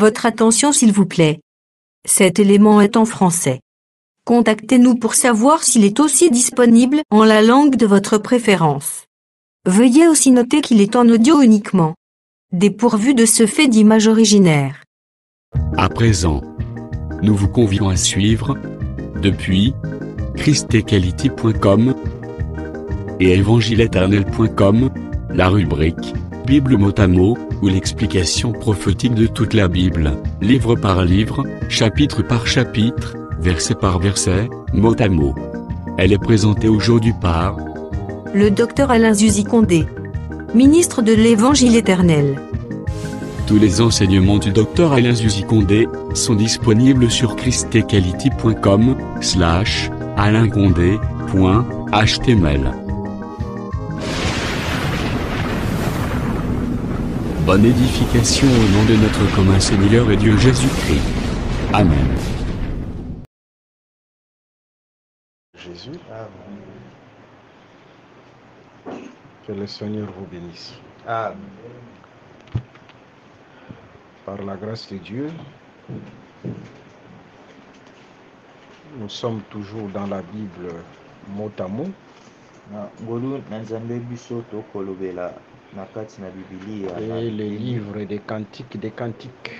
Votre attention s'il vous plaît. Cet élément est en français. Contactez-nous pour savoir s'il est aussi disponible en la langue de votre préférence. Veuillez aussi noter qu'il est en audio uniquement. Dépourvu de ce fait d'image originaire. À présent, nous vous convions à suivre, depuis christequality.com et évangile-éternel.com, la rubrique Bible mot à mot, ou l'explication prophétique de toute la Bible, livre par livre, chapitre par chapitre, verset par verset, mot à mot. Elle est présentée aujourd'hui par le docteur Alain Zuzi Condé, ministre de l'Évangile éternel. Tous les enseignements du docteur Alain Zuzi Condé sont disponibles sur christequality.com/alaincondé.html. Bonne édification au nom de notre commun Seigneur et Dieu Jésus-Christ. Amen. Jésus. Amen. Que le Seigneur vous bénisse. Amen. Par la grâce de Dieu, nous sommes toujours dans la Bible mot à mot. Et les livres des cantiques des cantiques.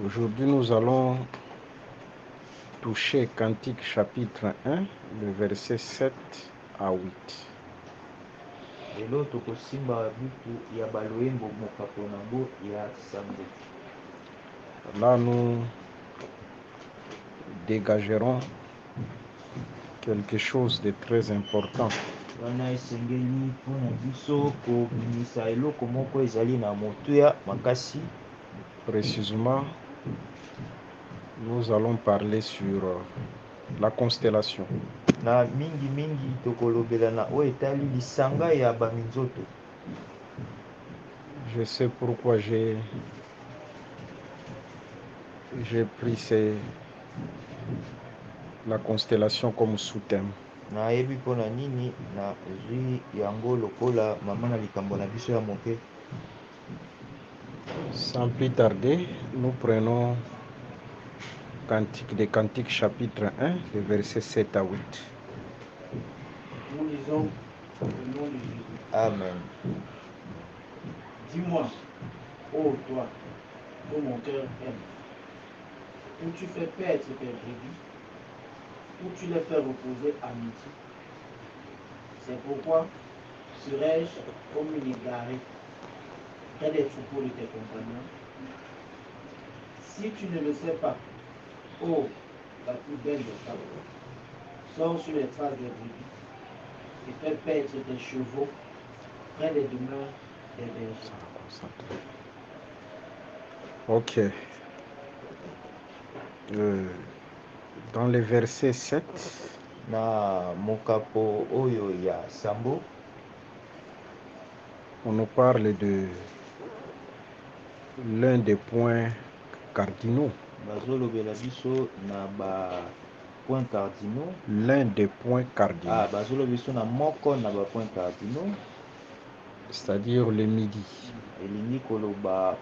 Aujourd'hui, nous allons toucher Cantique chapitre 1, le verset 7 à 8. Là, nous dégagerons quelque chose de très important. Précisément, nous allons parler sur la constellation. Je sais pourquoi j'ai pris la constellation comme sous-thème. Sans plus tarder, nous prenons Cantique des Cantiques chapitre 1, le verset 7 à 8. Nous lisons au nom de Jésus. Amen. Dis-moi, ô toi, ô mon cœur aime, où tu fais paître tes brebis, où tu les fais reposer à midi. C'est pourquoi serais-je comme une égarée près des troupeaux de tes compagnons. Si tu ne le sais pas, ô la plus belle des femmes, sors sur les traces des brebis et fais paître tes chevaux près des demeures des bergers. Ok. Dans le verset 7, Na mokapo oyo ya sambo, on nous parle de l'un des points cardinaux. bazolobela biso na ba points cardinaux. L'un des points cardinaux. Bazoloba biso na moko na ba points cardinaux, c'est-à-dire le midi. elingi koloba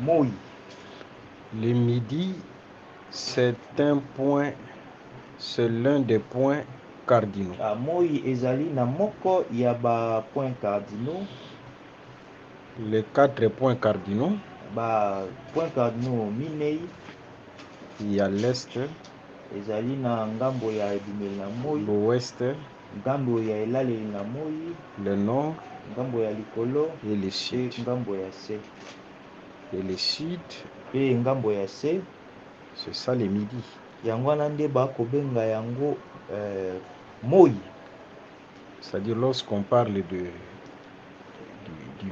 moi. Le midi, c'est un point, c'est l'un des points cardinaux. Moi ezali na moko ya ba points cardinaux. Les 4 points cardinaux. Ba points cardinaux minei. Il y a l'est, ezali na ngambo ya ebimeli na moi, l'ouest, ngambo ya elaleli na moi, le nord ngambo ya likolo et le sud. ngambo ya se. Et le sud, Pe ngambo ya se, c'est ça le midi. yango wana nde bakobenga yango moi. C'est-à-dire lorsqu'on parle du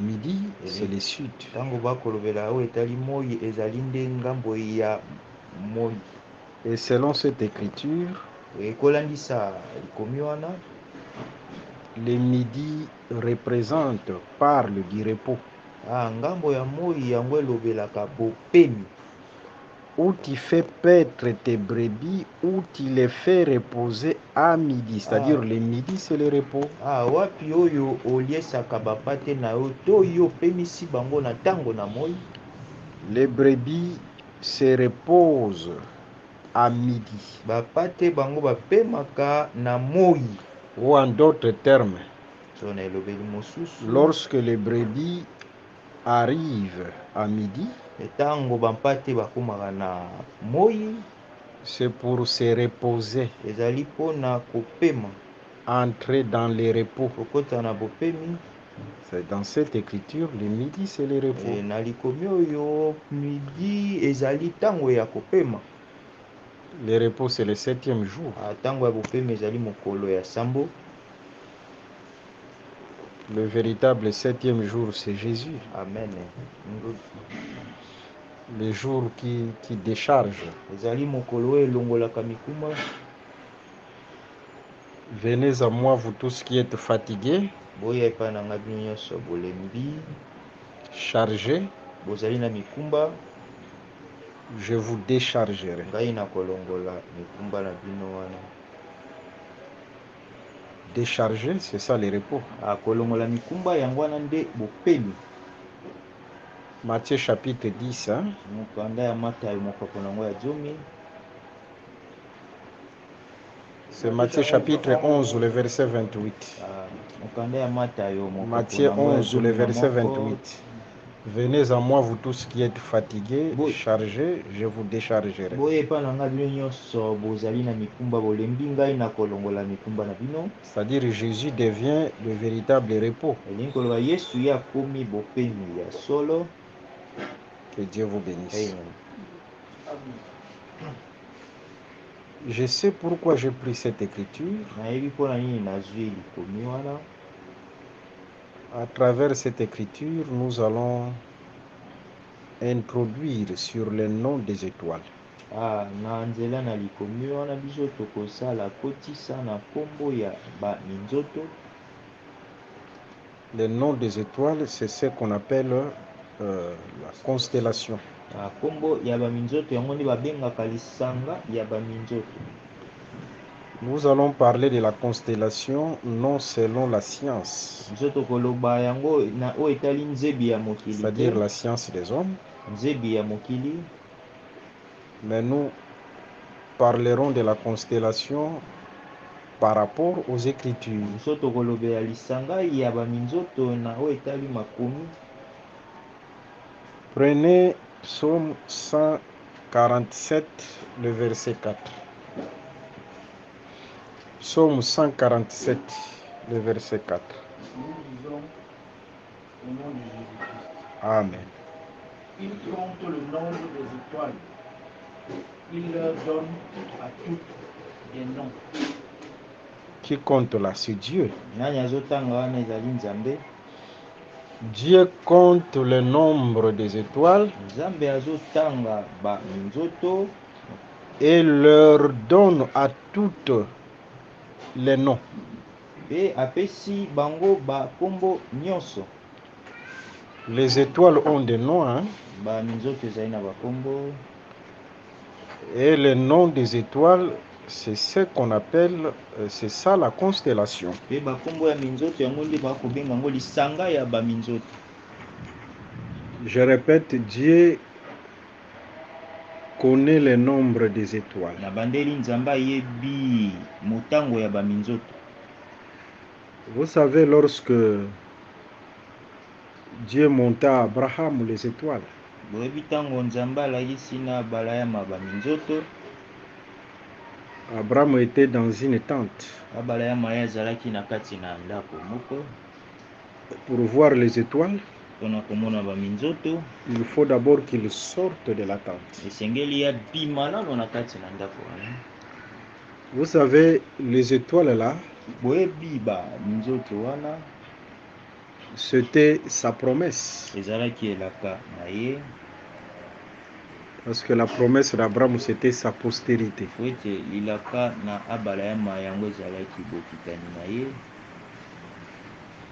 midi, c'est le sud. Tango bakolobela oyo etali moi ezali nde ngambo ya moi. Et selon cette écriture, ekolandisa likomi wana, le midi représente, parle du repos. ngambo ya moi yango elobelaka bopemi. où tu fais paître tes brebis, où tu les fais reposer à midi. C'est-à-dire le midi, c'est le repos. wapi oyo oliesaka bapate na yo to yo opemisi bango na ntango na moi. Les brebis se reposent à midi. Bapate bango bapemaka na moi. Ou en d'autres termes, so na elobeli mosusu, lorsque les brebis arrivent à midi, ntango bampate bakomaka na moi, c'est pour se reposer, ezali mpona kopema, entrer dans les repos. kokota na bopemi. C'est dans cette écriture, le midi, c'est le repos. Na likomi oyo midi ezali ntango ya kopema. Le repos, c'est le 7e jour. Ntango ya bopema ezali mokolo ya sambo. Le véritable 7e jour, c'est Jésus. Amen. Le jour qui décharge. Ezali mokolo oyo elongolaka mikuma. Venez à moi, vous tous qui êtes fatigués, boya epai na ngai bino nyonso bolembi, chargés, bozali na mikumba, je vous déchargerai. ngai nakolongola mikumba na bino wana. Décharger, c'est ça le repos. Kolongola mikumba yango wana nde bopemi. Matthieu chapitre 10. Mokanda ya Matayo mopapo nango ya 10. C'est Matthieu chapitre 11, le verset 28. Matthieu 11, le verset 28. Venez à moi, vous tous qui êtes fatigués, chargés, je vous déchargerai. C'est-à-dire Jésus devient le véritable repos. Que Dieu vous bénisse. Je sais pourquoi j'ai pris cette écriture. À travers cette écriture, nous allons introduire sur le nom des étoiles. Le nom des étoiles, c'est ce qu'on appelle la constellation. Nous allons parler de la constellation non selon la science, c'est-à-dire la science des hommes, mais nous parlerons de la constellation par rapport aux Écritures. Prenez Psaume 147, le verset 4. Psaume 147, le verset 4. Nous disons au nom de Jésus-Christ. Amen. Il compte le nombre des étoiles. Il leur donne à toutes des noms. Qui compte là, c'est Dieu. Dieu compte le nombre des étoiles et leur donne à toutes les noms. Les étoiles ont des noms, hein? Et le nom des étoiles, c'est ce qu'on appelle, c'est ça la constellation. Je répète, Dieu connaît le nombre des étoiles. Vous savez, lorsque Dieu monta à Abraham les étoiles, Abraham était dans une tente. Pour voir les étoiles, il faut d'abord qu'il sorte de la tente. Vous savez, les étoiles là, c'était sa promesse. Parce que la promesse d'Abraham, c'était sa postérité.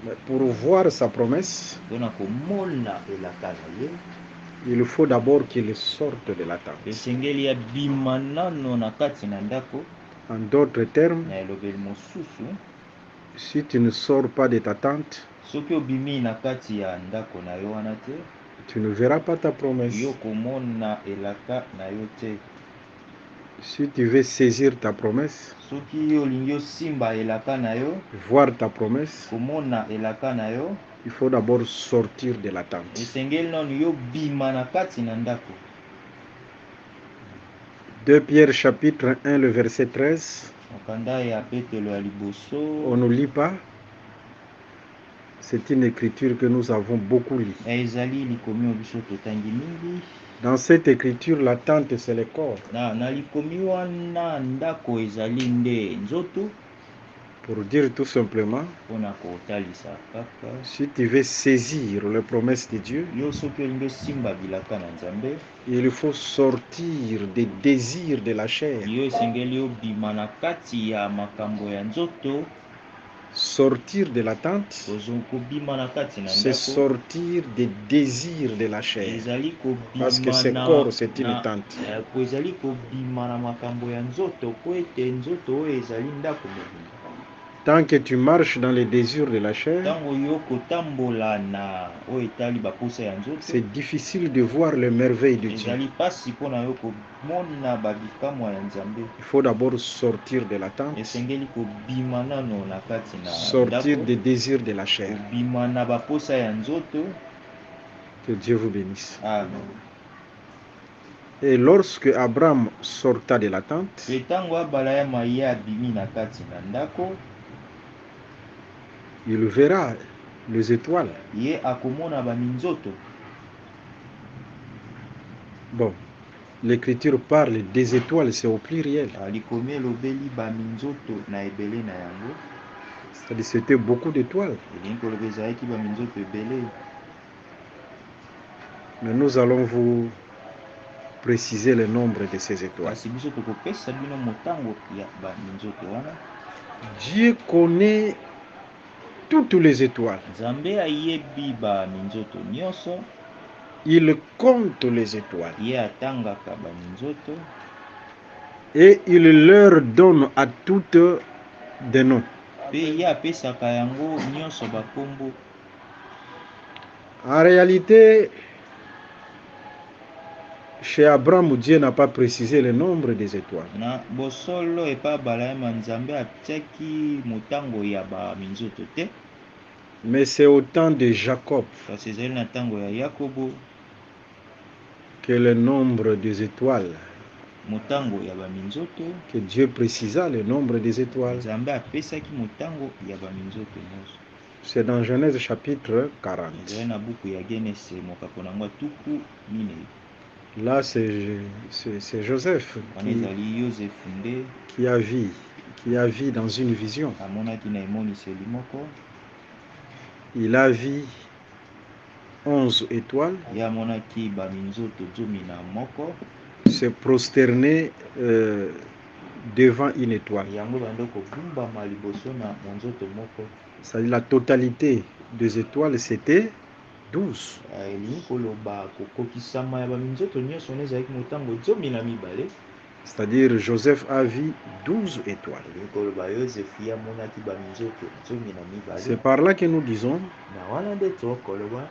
Mais pour voir sa promesse, il faut d'abord qu'il sorte de la tente. esengeli abima nano na kati na ndako. En d'autres termes, Na elobeli mosusu, si tu ne sors pas de ta tente, soki obimi na kati ya ndako na yo wana te, tu ne verras pas ta promesse. yo komona elaka na yo te. Si tu veux saisir ta promesse, Soki olingi osimba elaka na yo, voir ta promesse, komona elaka na yo, il faut d'abord sortir de la tente. esengeli nano yo bima na kati na ndako. 2 Pierre chapitre 1, le verset 13. Mokanda ya Petelo ya liboso. On ne lit pas. C'est une écriture que nous avons beaucoup lue. Ezali likomi obiso totangi mingi. Dans cette écriture, la tente, c'est le corps. Na likomi wana ndako ezali nde nzoto. Pour dire tout simplement, Pona kotalisa kaka, si tu veux saisir les promesses de Dieu, yo soki olingi osimba bilaka na Nzambe, il faut sortir des désirs de la chair. yo esengeli obima na kati ya makambo ya nzoto. Sortir de la tente, Kobima na kati na c'est ndako, sortir des désirs de la chair. ezali Parce que ce kobima corps, c'est une tente. po ezali kobima na makambo ya nzoto po ete nzoto oyo ezali ndako mobimba. Tant que tu marches dans les désirs de la chair, Ntango yo kotambola na oyo etali baposa ya nzoto, c'est difficile de voir les merveilles de Dieu. ezali pasi mpona yo komona babikamwa ya Nzambe. Il faut d'abord sortir de la tente, Esengeli kobima nano na kati na sortir ndako, des désirs de la chair. kobima na baposa ya nzoto. Que Dieu vous bénisse. Amen. Et lorsque Abraham sorta de la tente, Pe ntango Abrahama ye abimi na kati na ndako, il verra les étoiles. ye akomona baminzoto. Bon, l'écriture parle des étoiles, c'est au pluriel. Likomi elobeli baminzoto na ebele na yango. C'est-à-dire c'était beaucoup d'étoiles. Elingi koloba ezalaki baminzoto ebele. Mais nous allons vous préciser le nombre de ces étoiles. Kasi biso tokopesa bino motango ya baminzoto wana. Dieu connaît toutes les étoiles. Nzambe ayebi baminzoto nyonso. Il compte les étoiles. Ye atangaka baminzoto. Et il leur donne à toutes des noms. Pe ye apesaka yango nyonso bakombo. En réalité, chez Abraham, Dieu n'a pas précisé le nombre des étoiles. Na bosolo epa Abrahama Nzambe atiaki motango ya baminzoto te. Mais c'est au temps de Jacob Kasi ezali na ntango ya Yakobo, que le nombre des étoiles, motango ya baminzoto, que Dieu précisa le nombre des étoiles. Nzambe apesaki motango ya baminzoto nyonso. C'est dans Genèse chapitre 40. Ezali na buku ya Genese mokako nango tuku minei. Là, c'est Joseph Wana ezali Yozefu nde qui a vu dans une vision. amonaki na emoniseli moko. Il a vu 11 étoiles Ye amonaki baminzoto 11 se prosterner devant une étoile. yango bando kobumbama liboso na monzoto moko. C'est-à-dire la totalité des étoiles, c'était 12. Elingi koloba kokokisama ya baminzoto nyonso wana ezalaki motango 12. C'est-à-dire Joseph a vu 12 étoiles. Elingi koloba Yozefu ye amonaki baminzoto 12. C'est par là que nous disons, Na wana nde tokoloba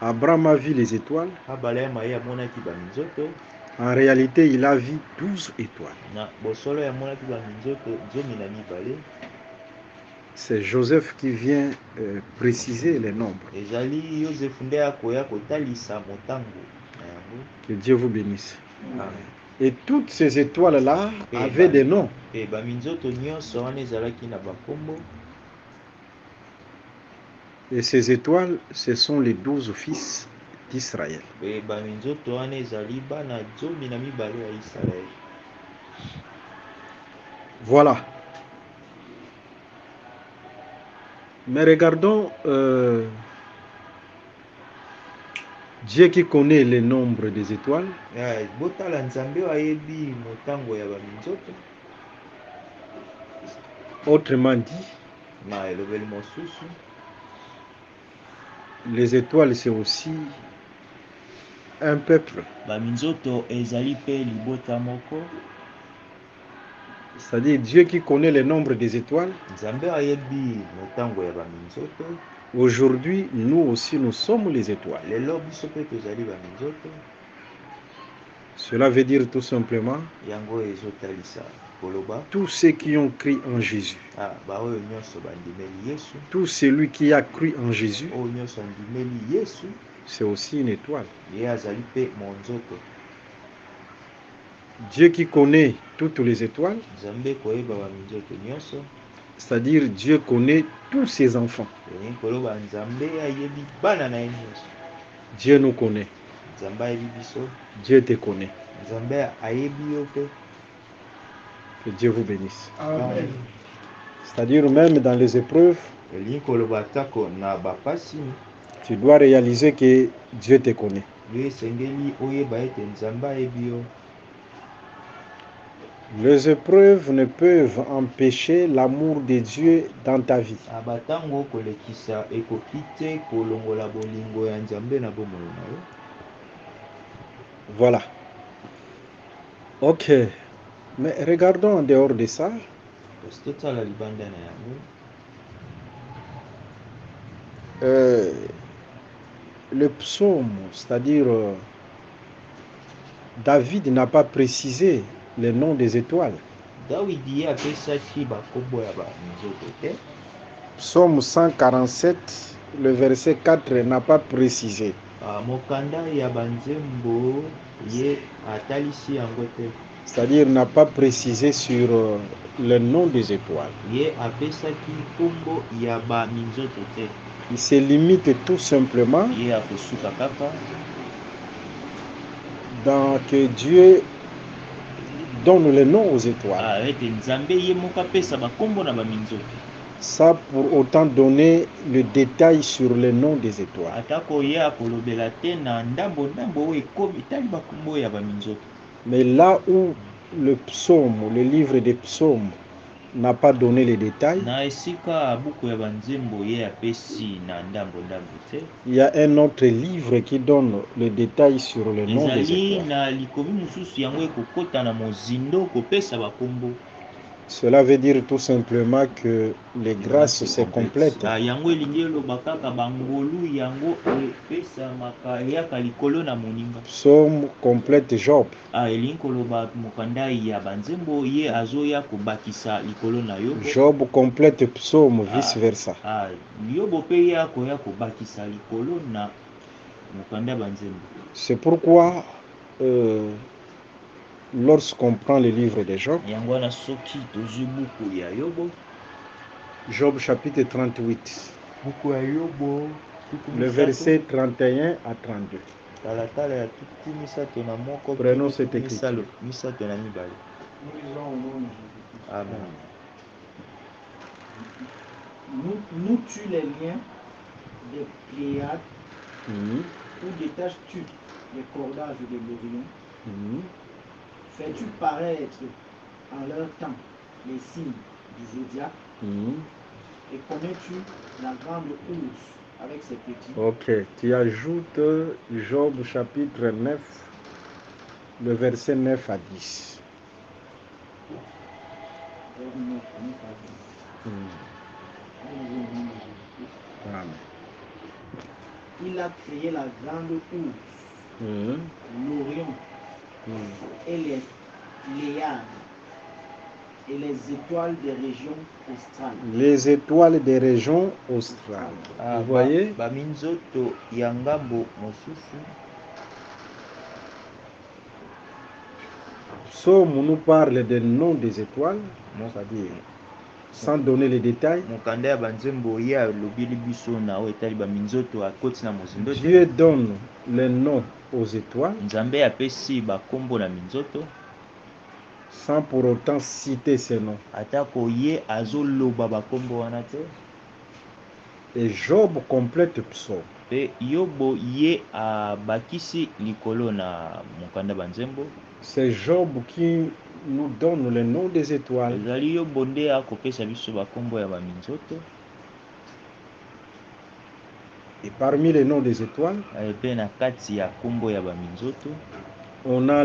Abraham a vu les étoiles. Abrahama ye amonaki baminzoto. En réalité, il a vu 12 étoiles. Na bosolo ye amonaki baminzoto 12. C'est Joseph qui vient préciser les nombres. Ezali Yozefu nde akoya kotalisa motango na yango. Que Dieu vous bénisse. Amen. Et toutes ces étoiles-là avaient des noms. Pe baminzoto nyonso wana ezalaki na bakombo. Et ces étoiles, ce sont les 12 fils d'Israël. Pe baminzoto wana ezali bana 12 ya Israeli. Voilà. Mais regardons Dieu qui connaît le nombre des étoiles. Botala Nzambe ayebi motango ya baminzoto. Autrement dit, Na elobeli mosusu, les étoiles, c'est aussi un peuple. baminzoto ezali mpe libota moko. C'est-à-dire Dieu qui connaît le nombre des étoiles. Nzambe ayebi motango ya baminzoto. Aujourd'hui, nous aussi, nous sommes les étoiles. Lelo biso mpe tozali baminzoto. Cela veut dire tout simplement Yango ezotalisa koloba tous ceux qui ont cru en Jésus. baoyo nyonso bandimeli Yesu. Tout celui qui a cru en Jésus, Oyo nyonso andimeli Yesu. c'est aussi une étoile. Ye azali mpe monzoto. Dieu qui connaît toutes les étoiles, Nzambe koyeba baminzoto nyonso. c'est-à-dire Dieu connaît tous ses enfants. Elingi koloba Nzambe ayebi bana na ye nyonso. Dieu nous connaît. Nzambe ayebi biso. Dieu te connaît. Nzambe ayebi yo mpe. Que Dieu vous bénisse. Amen. C'est-à-dire même dans les épreuves, Elingi koloba atako na bapasi tu dois réaliser que Dieu te connaît. yo esengeli oyeba ete Nzambe ayebi yo. Les épreuves ne peuvent empêcher l'amour de Dieu dans ta vie. Batango kolekisa ekoki te kolongola bolingo ya Nzambe na bomoi na yo. Voilà. Ok. Mais regardons en dehors de ça. Kasi totala libanda na yango. Le psaume, c'est-à-dire David n'a pas précisé le nom des étoiles. Dawidi ye apesaki bakombo ya baminzoto te. Psaume 147, le verset 4 n'a pas précisé. Mokanda ya banzembo ye atalisi yango te. C'est-à-dire n'a pas précisé sur le nom des étoiles. Ye apesaki kombo ya baminzoto te. Il se limite tout simplement Ye akosuka kaka dans que Dieu donne le nom aux étoiles. ete Nzambe ye moko apesa bakombo na baminzoto. Ça pour autant donner le détail sur le nom des étoiles. Atako ye akolobela te na ndambo oyo ekomi etali bakombo ya baminzoto. Mais là où le psaume, le livre des psaumes, n'a pas donné les détails, Na esika buku ya banzembo ye apesi na ndambo te. il y a un autre livre qui donne le détail sur le nom des Ezali étoiles. na likomi mosusu yango ekokota na mozindo kopesa bakombo. Cela veut dire tout simplement que les grâces se complètent. Yango elingi eloba kaka bangolu yango epesamaka eyaka likolo na moninga. Psaume complète Job. Elingi koloba mokanda ya banzembo ye azoya kobakisa likolo na yobo. Job complète psaume, vice versa. Yobo pe ye akoya kobakisa likolo na mokanda ya banzembo. C'est pourquoi lorsqu'on prend le livre de Job, Yango wana soki tozwi buku ya Yobo. Job chapitre 38, Buku ya Yobo le verset 31 à 32. talatala ya tuku misato na moko. Prenons cette écriture. Misato na mibale. Nous lisons au nom de Jésus-Christ. Amen. Nous tues les liens des Pléiades ou détaches-tu les cordages de l'Orient? Fais-tu paraître en leur temps les signes du zodiaque? Et connais-tu la grande ours avec ses petits? Ok, tu ajoutes Job chapitre 9, le verset 9 à 10. Amen. Il a créé la grande ours, l'Orient et les Pléiades et les étoiles des régions australes. Les étoiles des régions australes. Vous voyez? Baminzoto ya ngambo mosusu. Psaume nous parle des noms des étoiles, c'est-à-dire sans donner les détails. Mokanda ya banzembo ye alobeli biso na oyo etali baminzoto akoti na mozindo. Dieu donne les noms aux étoiles Nzambe apesi bakombo na minzoto sans pour autant citer ces noms. atako ye azoloba bakombo wana te. Et Job complète psaume. Pe Yobo ye abakisi likolo na mokanda banzembo. C'est Job qui nous donne le nom des étoiles. Ezali Yobo nde akopesa biso bakombo ya baminzoto. Et parmi les noms des étoiles, Pe na kati ya kombo ya baminzoto on a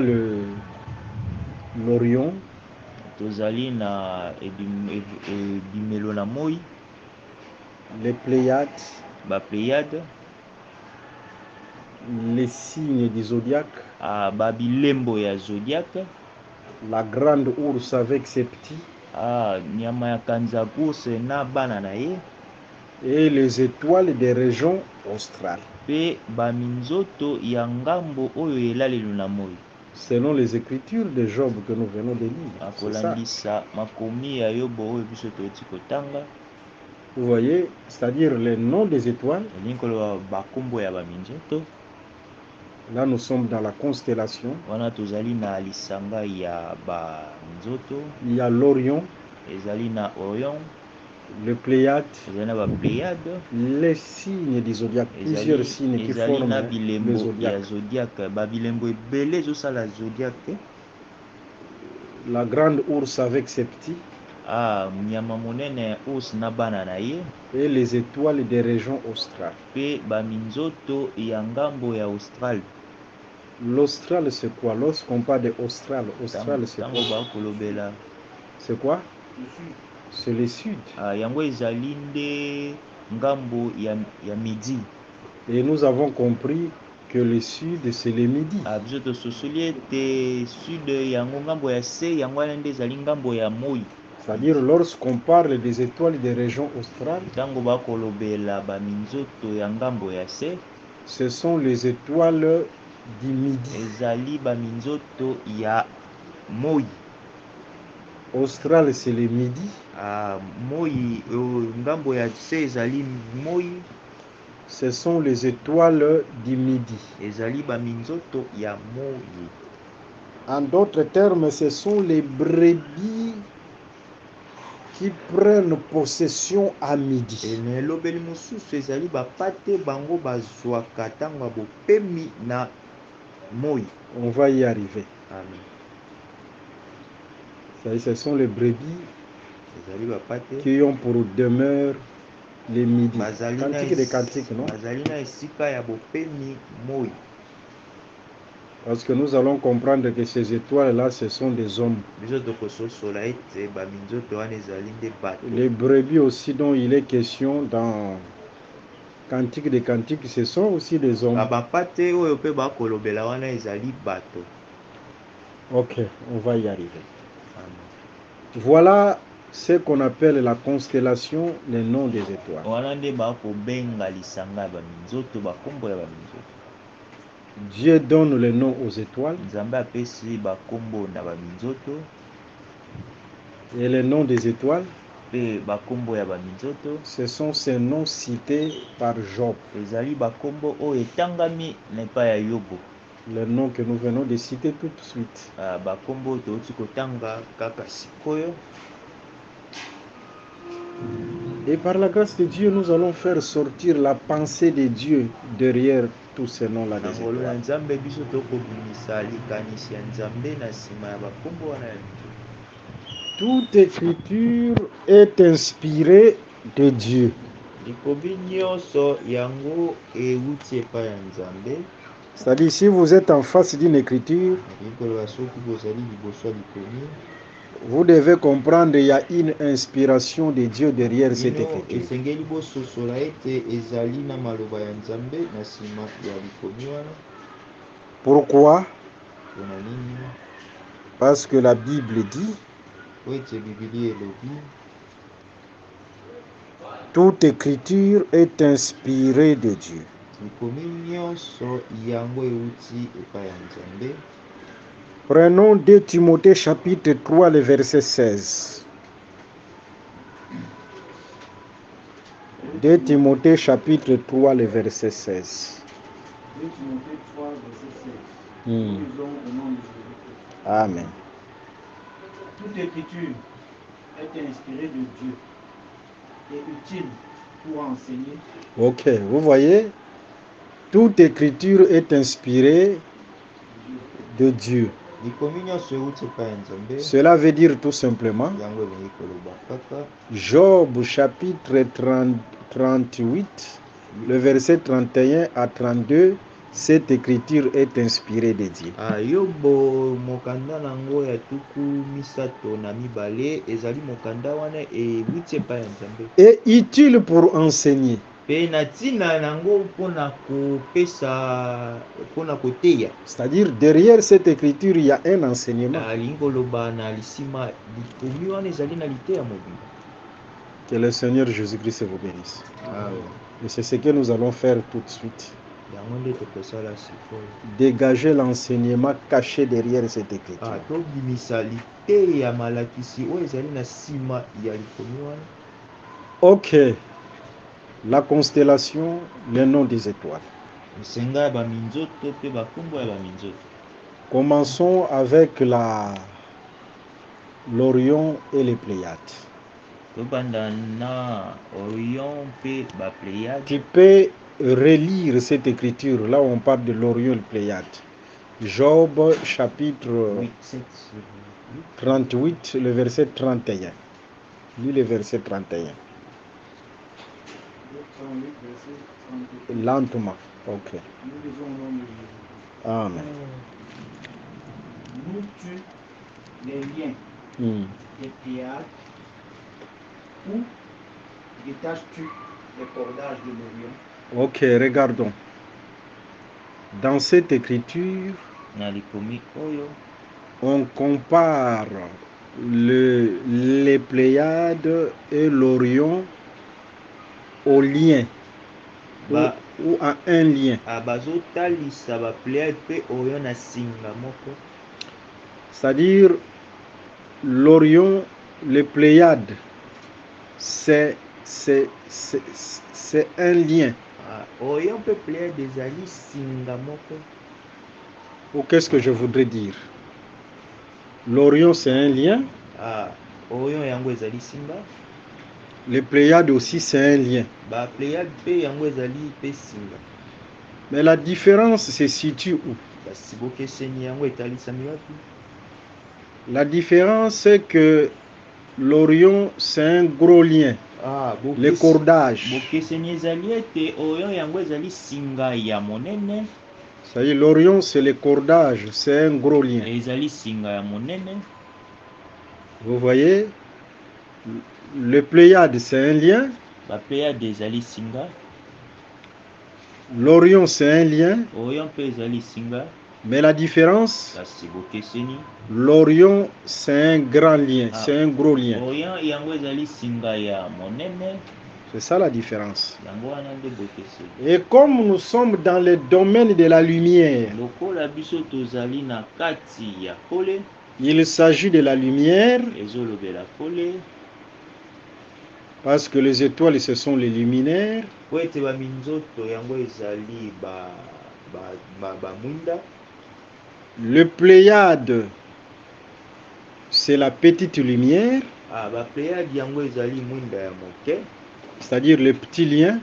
l'Orion, tozali na ebimelo na moi, les Pléiades, bapléiade, les signes du zodiaque, babilembo ya zodiaque, la grande ours avec ses petits, nyama ya kanzakourse na bana na ye, et les étoiles des régions australes. pe baminzoto ya ngambo oyo elalelo na moi. Selon les écritures de Job que nous venons de lire. C'est ça. Akolandisa makomi ya yobo oyo biso toyoti kotanga. Vous voyez, c'est-à-dire les noms des étoiles. Elinkolo bakombo ya baminzoto. Là, nous sommes dans la constellation. Wana tozali na lisanga ya baminzoto. Il y a l'Orion. Ezali na Orion. Le Pléiade. Ezali na bapléiade. Les signes du zodiaque. Plusieurs signes qui forment le zodiaque. Zodiaque. Babilembo ebele ezosala zodiaque. La grande ours avec ses petits. Nyama monene ours na bana na ye. Et les étoiles des régions australes. Pe baminzoto ya ngambo ya Austral. L'Austral, c'est quoi? Lorsqu'on parle d'Austral, Austral, c'est quoi? C'est quoi? C'est le sud. Yango ezali nde ngambo ya midi. Et nous avons compris que le sud, c'est le midi. Biso tososoli ete sud yango ngambo ya se, yango wana nde ezali ngambo ya moi. C'est-à-dire lorsqu'on parle des étoiles des régions australes, ntango bakolobela baminzoto ya ngambo ya se, ce sont les étoiles du midi. Ezali baminzoto ya moi. Austral, c'est le midi. Moi, ngambo ya se ezali moi. Ce sont les étoiles du midi. Ezali baminzoto ya moi. En d'autres termes, ce sont les brebis qui prennent possession à midi. Elobeli mosusu ezali bapate bango bazwaka ntango ya bopemi na moi. On va y arriver. Amen. Ce sont les brebis qui ont pour demeure les midis. Cantique des cantiques, non? Parce que nous allons comprendre que ces étoiles-là, ce sont des hommes. Les brebis aussi dont il est question dans Cantique des cantiques, ce sont aussi des hommes. Ok, on va y arriver. Voilà ce qu'on appelle la constellation, les noms des étoiles. Dieu donne les noms aux étoiles. Et les noms des étoiles, ce sont ces noms cités par Job. Les noms que nous venons de citer tout de suite. Et par la grâce de Dieu, nous allons faire sortir la pensée de Dieu derrière tous ces noms-là des étoiles. Toute écriture est inspirée de Dieu. C'est-à-dire, si vous êtes en face d'une écriture, vous devez comprendre qu'il y a une inspiration de Dieu derrière cette écriture. Pourquoi? Parce que la Bible dit, toute écriture est inspirée de Dieu. Prenons 2 Timothée chapitre 3, le verset 16. 2 Timothée chapitre 3, le verset 16. 2 Timothée 3, verset 16. Amen. Toute écriture est inspirée de Dieu et utile pour enseigner. Ok, vous voyez, toute écriture est inspirée de Dieu. Cela veut dire tout simplement, Job chapitre 38, le verset 31 à 32, cette écriture est inspirée de Dieu. Yobo mokanda nango ya tuku misato na mibale ezali mokanda wana ewuti epai ya Nzambe. Et utile pour enseigner. Pe na ntina nango mpona kopesa mpona koteya. C'est-à-dire derrière cette écriture il y a un enseignement. Alingi koloba na lisima likomi wana ezali na liteya mobimba. Que le Seigneur Jésus-Christ vous bénisse. Amen. Et c'est ce que nous allons faire tout de suite. Yango nde tokosala sikoyo. Dégager l'enseignement caché derrière cette écriture. Tobimisa liteya malakisi oyo ezali na nsima ya likomi wana. Ok. La constellation, le nom des étoiles. Nsenga ya baminzoto pe bakombo ya baminzoto. Commençons avec l'Orion et les Pléiades. Tobanda na Orion pe ba Pléiades. Tu peux relire cette écriture là où on parle de l'Orion et les Pléiades. Job chapitre 38, le verset 31. Lis le verset 31. Lentement. Ok. Amen. Nous tu les liens des Pléiades ou détaches-tu les cordages de l'Orion? Ok, regardons. Dans cette écriture, on compare les Pléiades et l'Orion au lien ou à un lien. C'est-à-dire l'Orion, les Pléiades, c'est un lien. Ou qu'est-ce que je voudrais dire? L'Orion, c'est un lien. Les Pléiades aussi, c'est un lien. Mais la différence se situe où? La différence, c'est que l'Orion, c'est un gros lien. Les cordages. Ça y est, l'Orion, c'est les cordages, c'est un gros lien. Vous voyez, le Pléiade, c'est un lien. L'Orion, c'est un lien. Mais la différence, l'Orion, c'est un grand lien, c'est un gros lien. C'est ça la différence. Et comme nous sommes dans le domaine de la lumière, il s'agit de la lumière, parce que les étoiles, ce sont les luminaires. Le Pléiade, c'est la petite lumière, c'est-à-dire le petit lien.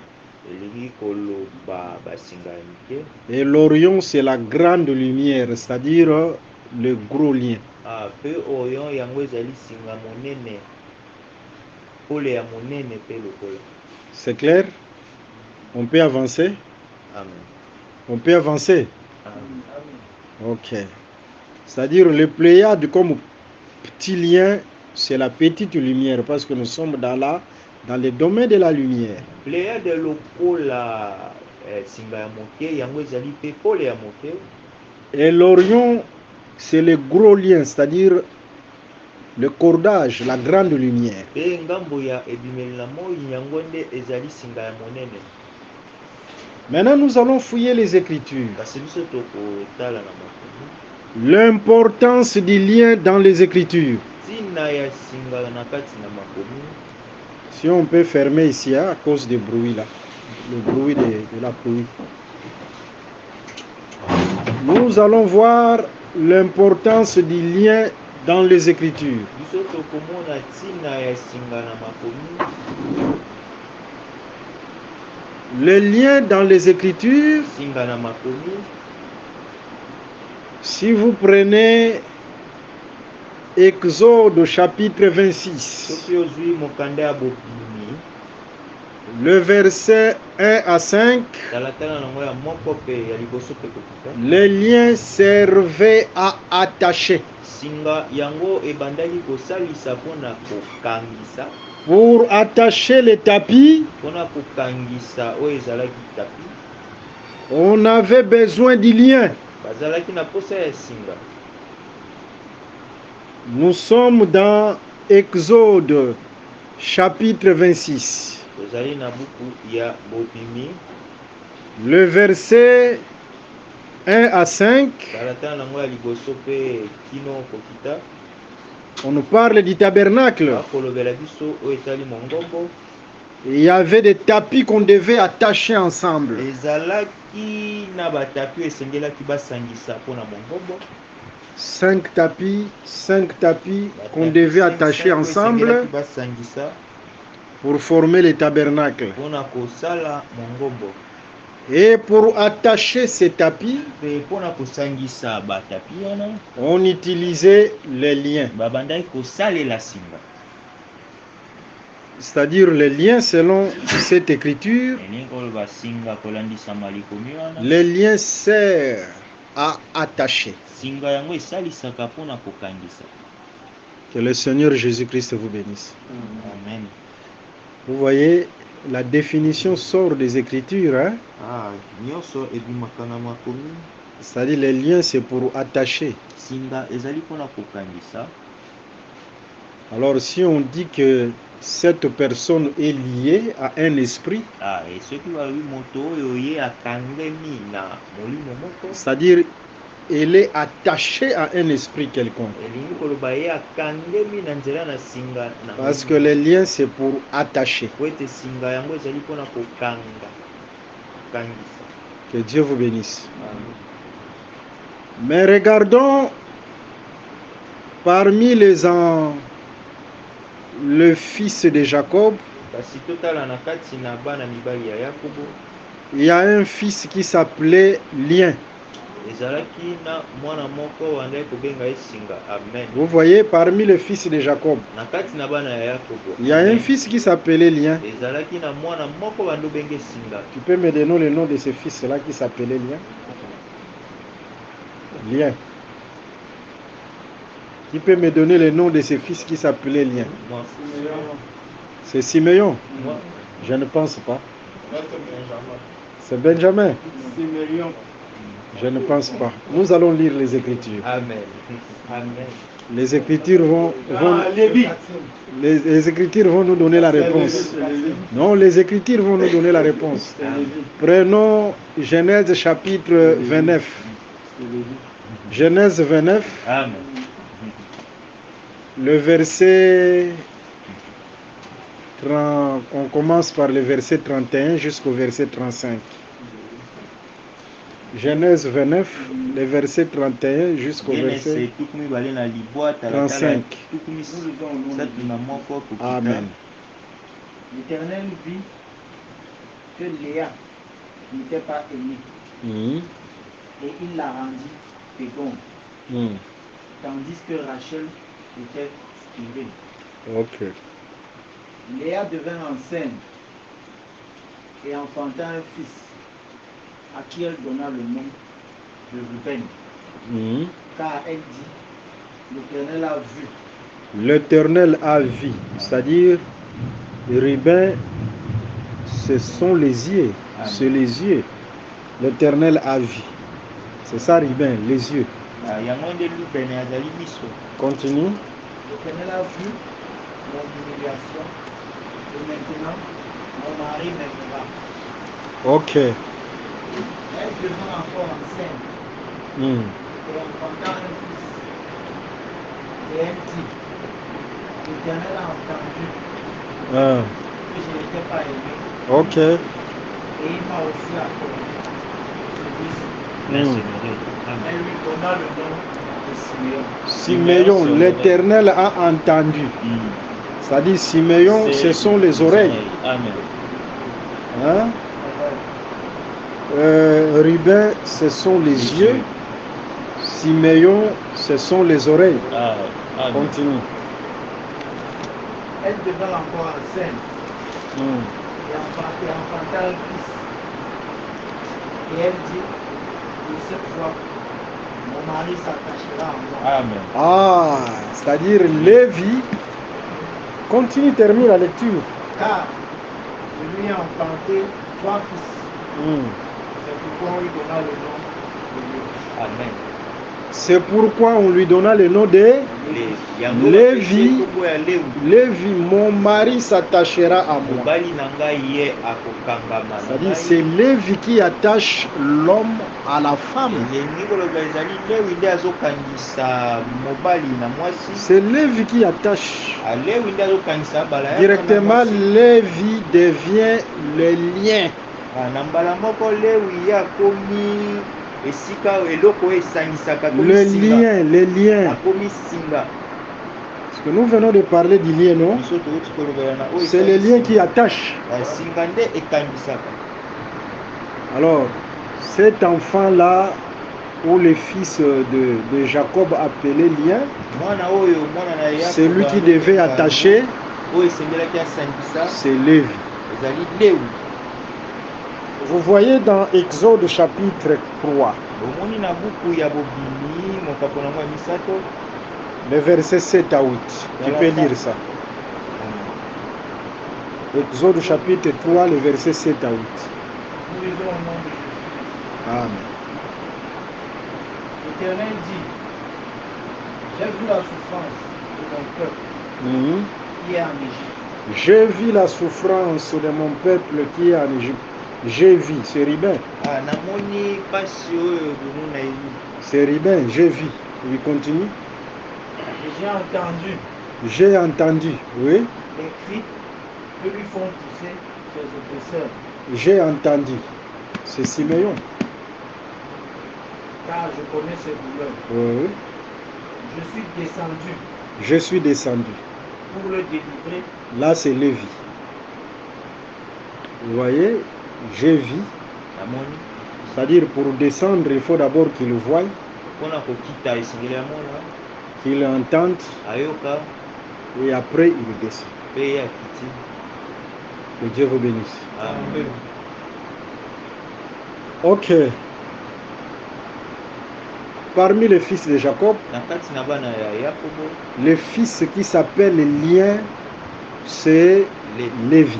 Et l'Orion, c'est la grande lumière, c'est-à-dire le gros lien. C'est clair? On peut avancer? Amen. On peut avancer? Amen. Ok. C'est-à-dire le Pléiade comme petit lien, c'est la petite lumière, parce que nous sommes dans le domaine de la lumière. Et l'Orion, c'est le gros lien, c'est-à-dire le cordage, la grande lumière. Maintenant, nous allons fouiller les Écritures. L'importance du lien dans les Écritures. Si on peut fermer ici à cause du bruit là, le bruit de la pluie. Nous allons voir l'importance du lien dans les Écritures. Le lien dans les Écritures, si vous prenez Exode chapitre 26, Le verset 1 à 5, talatala nango ya moko mpe ya liboso mpe kokita. les liens servaient à attacher. Singa yango ebandaki kosalisa mpona kokangisa. Pour attacher les tapis, Mpona kokangisa oyo ezalaki tapi. on avait besoin du lien. Bazalaki na posa ya singa. Nous sommes dans Exode chapitre 26. Tozali na buku ya bobimi. Le verset 1 à 5, Talatala nango ya liboso mpe kino kokita. on nous parle du tabernacle. Akolobela biso oyo etali mongombo. Il y avait des tapis qu'on devait attacher ensemble. Ezalaki na batapi oyo esengelaki basangisa mpona mongombo. 5 tapis qu'on devait attacher ensemble basangisa pour former le tabernacle. mpona kosala mongombo. Et pour attacher ces tapis, Mpe mpona kosangisa batapi wana on utilisait les liens. babandaki kosalela singa. C'est-à-dire les liens selon cette écriture. Elingi koloba singa kolandisama likomi wana. Les liens servent à attacher. Singa yango esalisaka mpona kokangisa. Que le Seigneur Jésus-Christ vous bénisse. Amen. Vous voyez, la définition sort des Écritures. Hein? Nyonso ebimaka na makomi. C'est-à-dire les liens, c'est pour attacher. Singa ezali mpona kokangisa. Alors si on dit que cette personne est liée à un esprit, Soki balobi moto oyo ye akangemi na molimo moko. c'est-à-dire elle est attachée à un esprit quelconque. Elingi koloba ye akangemi na nzela na singa na. Parce que les liens, c'est pour attacher. Po ete singa yango ezali mpona kokangisa. Que Dieu vous bénisse. Mais regardons parmi le fils de Jacob, Kasi totala na kati na bana mibali ya Yakobo. il y a un fils qui s'appelait Lien. Ezalaki na mwana moko wandai kobenga ye singa. Amen. Vous voyez, parmi les fils de Jacob, Na kati na bana ya Yakobo. il y a un fils qui s'appelait Lien. Ezalaki na mwana moko bando benge singa. Tu peux me donner le nom de ce fils-là qui s'appelait Lien? Lien. Qui peut me donner le nom de ce fils qui s'appelait Lien? Moi. C'est Siméon? Moi. Je ne pense pas. C'est Benjamin? Siméon. Je ne pense pas. Nous allons lire les Écritures. Amen. Amen. Les Écritures Lévi. les Écritures vont nous donner la réponse. Non, les Écritures vont nous donner la réponse. Prenons Genèse chapitre 29. Genèse 29, Amen. le verset 30, on commence par le verset 31 jusqu'au verset 35. Genèse 29, le verset 31 jusqu'au verset 35. Amen. L'Éternel vit que Léa n'était pas aimée Mhm. et il la rendit féconde, Mhm. tandis que Rachel était stérile. Ok. Léa devint enceinte et enfanta un fils à qui elle donna le nom de Ruben, Mhm. car elle dit, l'Éternel a vu. L'Éternel a vu, c'est-à-dire Ruben, ce sont les yeux, c'est les yeux. L'Éternel a vu. C'est ça Ruben, les yeux. Continue. L'Éternel a vu mon humiliation et maintenant mon mari m'aimera. Ok. Elle devint encore enceinte Mhm. et enfanta un fils. Et elle dit, l'Éternel a entendu Ah. que je n'étais pas aimé Ok. et il m'a aussi accordé ce fils. Mhm. Elle lui donna le nom de Siméon. Siméon, l'Éternel a entendu. C'est-à-dire Siméon, ce sont les oreilles. Amen. Hein? Ruben, ce sont les yeux. Siméon, ce sont les oreilles. Amen. Continue. Elle devint encore enceinte Mhm. enfanta un fils. Et elle dit, de cette fois, mon mari s'attachera à moi. Amen. Ah, c'est-à-dire Lévi, continue, termine la lecture. Car je lui ai enfanté 3 fils. C'est pourquoi on lui donna le nom de Lévi. Amen. C'est pourquoi on lui donna le nom de Lévi. Lévi, mon mari s'attachera à moi. C'est-à-dire c'est Lévi qui attache l'homme à la femme. C'est Lévi qui attache. Directement, Lévi devient le lien. Le lien. Parce que nous venons de parler du lien, non? C'est le lien qui attache. Alors, cet enfant-là, ou le fils de Jacob appelé lien, c'est lui qui devait attacher, c'est Lévi. Vous voyez dans Exode chapitre 3, le verset 7 à 8. Tu peux lire ça. Exode chapitre 3, le verset 7 à 8. Nous lisons au nom de Jésus. Amen. L'Éternel dit, j'ai vu la souffrance de mon peuple qui est en Égypte. J'ai vu la souffrance de mon peuple qui est en Égypte. J'ai vu, c'est Ribin. C'est Ribin, j'ai vu. Il continue. Et j'ai entendu J'ai entendu, oui. les cris que lui font pousser ses oppresseurs, J'ai entendu. C'est Siméon. car je connais ses douleurs. Oui. Je suis descendu Je suis descendu. pour le délivrer. Là, c'est Lévi. Vous voyez, j'ai vu. C'est-à-dire, pour descendre, il faut d'abord qu'il voie, qu'il entende, et après, il descend. Que Dieu vous bénisse. Amen. Ok. Parmi les fils de Jacob, le fils qui s'appelle Lien, c'est Lévi.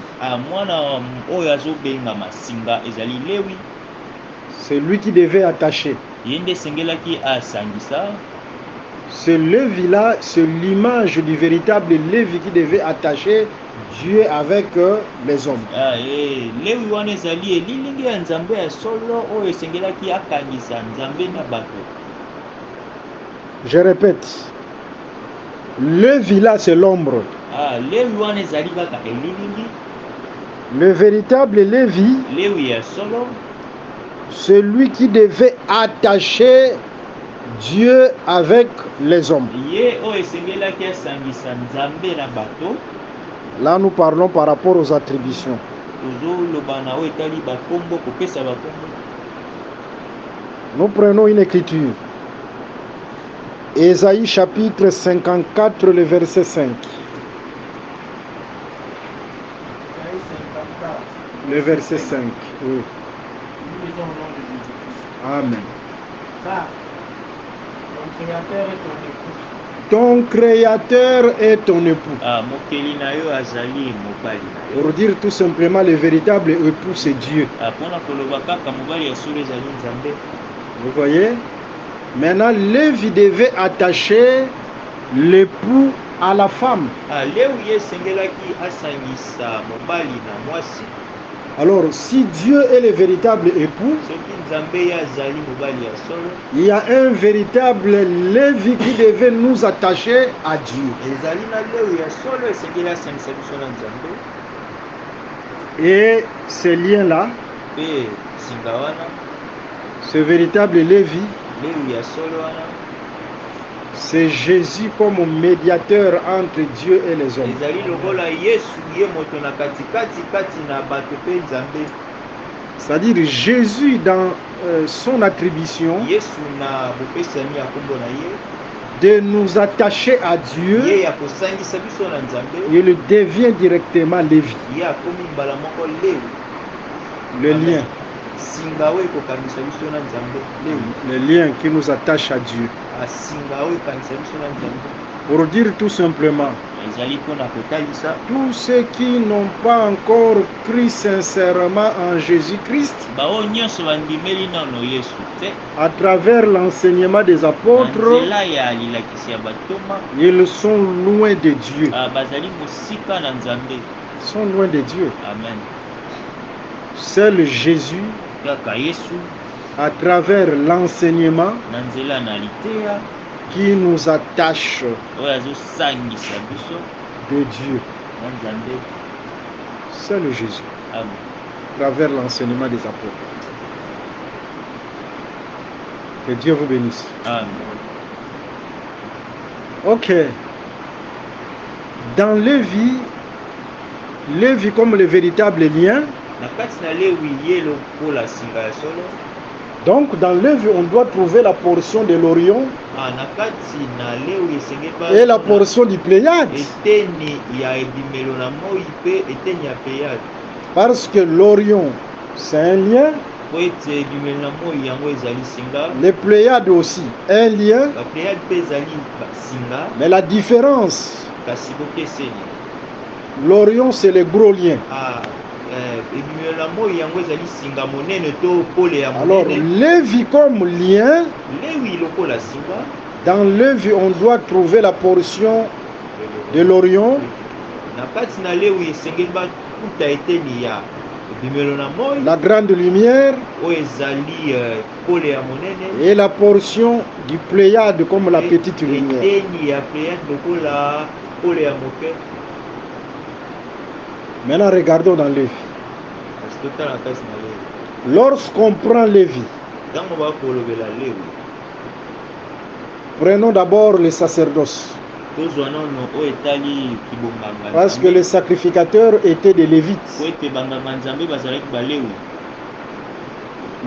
C'est lui qui devait attacher. Ce Lévi-là, c'est l'image du véritable Lévi qui devait attacher Dieu avec les hommes. Je répète, Lévi-là, c'est l'ombre. Le véritable Lévi, c'est lui qui devait attacher Dieu avec les hommes. Là, nous parlons par rapport aux attributions. Nous prenons une écriture. Ésaïe chapitre 54, le verset 5. Le verset 5. Oui. Nous lisons au nom de Jésus-Christ. Amen. Car ton Créateur est ton époux. Ton créateur est ton époux. Pour dire tout simplement, le véritable époux, c'est Dieu. Vous voyez? Maintenant, Lévi devait attacher l'époux à la femme. Alors, si Dieu est le véritable époux, il y a un véritable Lévi qui devait nous attacher à Dieu. Et ce lien-là, ce véritable Lévi, c'est Jésus comme médiateur entre Dieu et les hommes. C'est-à-dire Jésus dans son attribution, de nous attacher à Dieu, ye ya kosangisa biso na Nzambe, il devient directement Lévi. ye akomi mbala moko Lewi. Le Amen. lien. Singa oyo ekokangisa biso na Nzambe Lewi. Le lien qui nous attache à Dieu. Asinga oyo ekangisa biso na Nzambe. Pour dire tout simplement, Ezali mpona kotalisa tous ceux qui n'ont pas encore cru sincèrement en Jésus-Christ, baoyo nyonso bandimeli nano Yesu te à travers l'enseignement des na apôtres, nzela ya lilakisi ya batoma, ils sont loin de Dieu. bazali mosika na Nzambe. Ils sont loin de Dieu. Amen. Seul Jésus, Kaka Yesu à travers l'enseignement na nzela na liteya qui nous attache oyo azosangisa biso de Dieu. na Nzambe. Seul Jésus, Amen. à travers l'enseignement des apôtres. Que Dieu vous bénisse. Amen. Ok. Dans Lévi comme le véritable lien, Na kati na Lewi ye lokola singa ya solo. donc dans Lévi, on doit trouver la portion de l'Orion Na kati na Lewi esengeli et la portion du Pléiade. eteni ya ebimelo na moi mpe eteni ya Pléiade. Parce que l'Orion, c'est un lien, Po ete ebimelo na moi yango ezali singa, le Pléiade aussi, un lien, bapléiade mpe ezali singa, mais la différence, kasi bokeseni. l'Orion, c'est le gros lien. Ebimelo na moi yango ezali singa monene to pole ya Alors, monene. Lévi comme lien, Lewi lokola singa, dans Lévi, on doit trouver la portion de l'Orion, na kati na Lewi esengeli bakuta eteni ya ebimelo na moi la grande lumière, oyo ezali pole ya monene, et la portion du Pléiade comme la petite lumière. eteni ya Pléiade lokola pole ya moke. Maintenant, regardons dans Lévi. Kasi totala na kati na Lewi. Lorsqu'on prend Lévi, Ntango bakolobela Lewi, prenons d'abord le sacerdoce. tozwa nono oyo etali kibonganga Parce que Nzambe. les sacrificateurs étaient des Lévites. Po ete banganga Nzambe bazalaki balewi.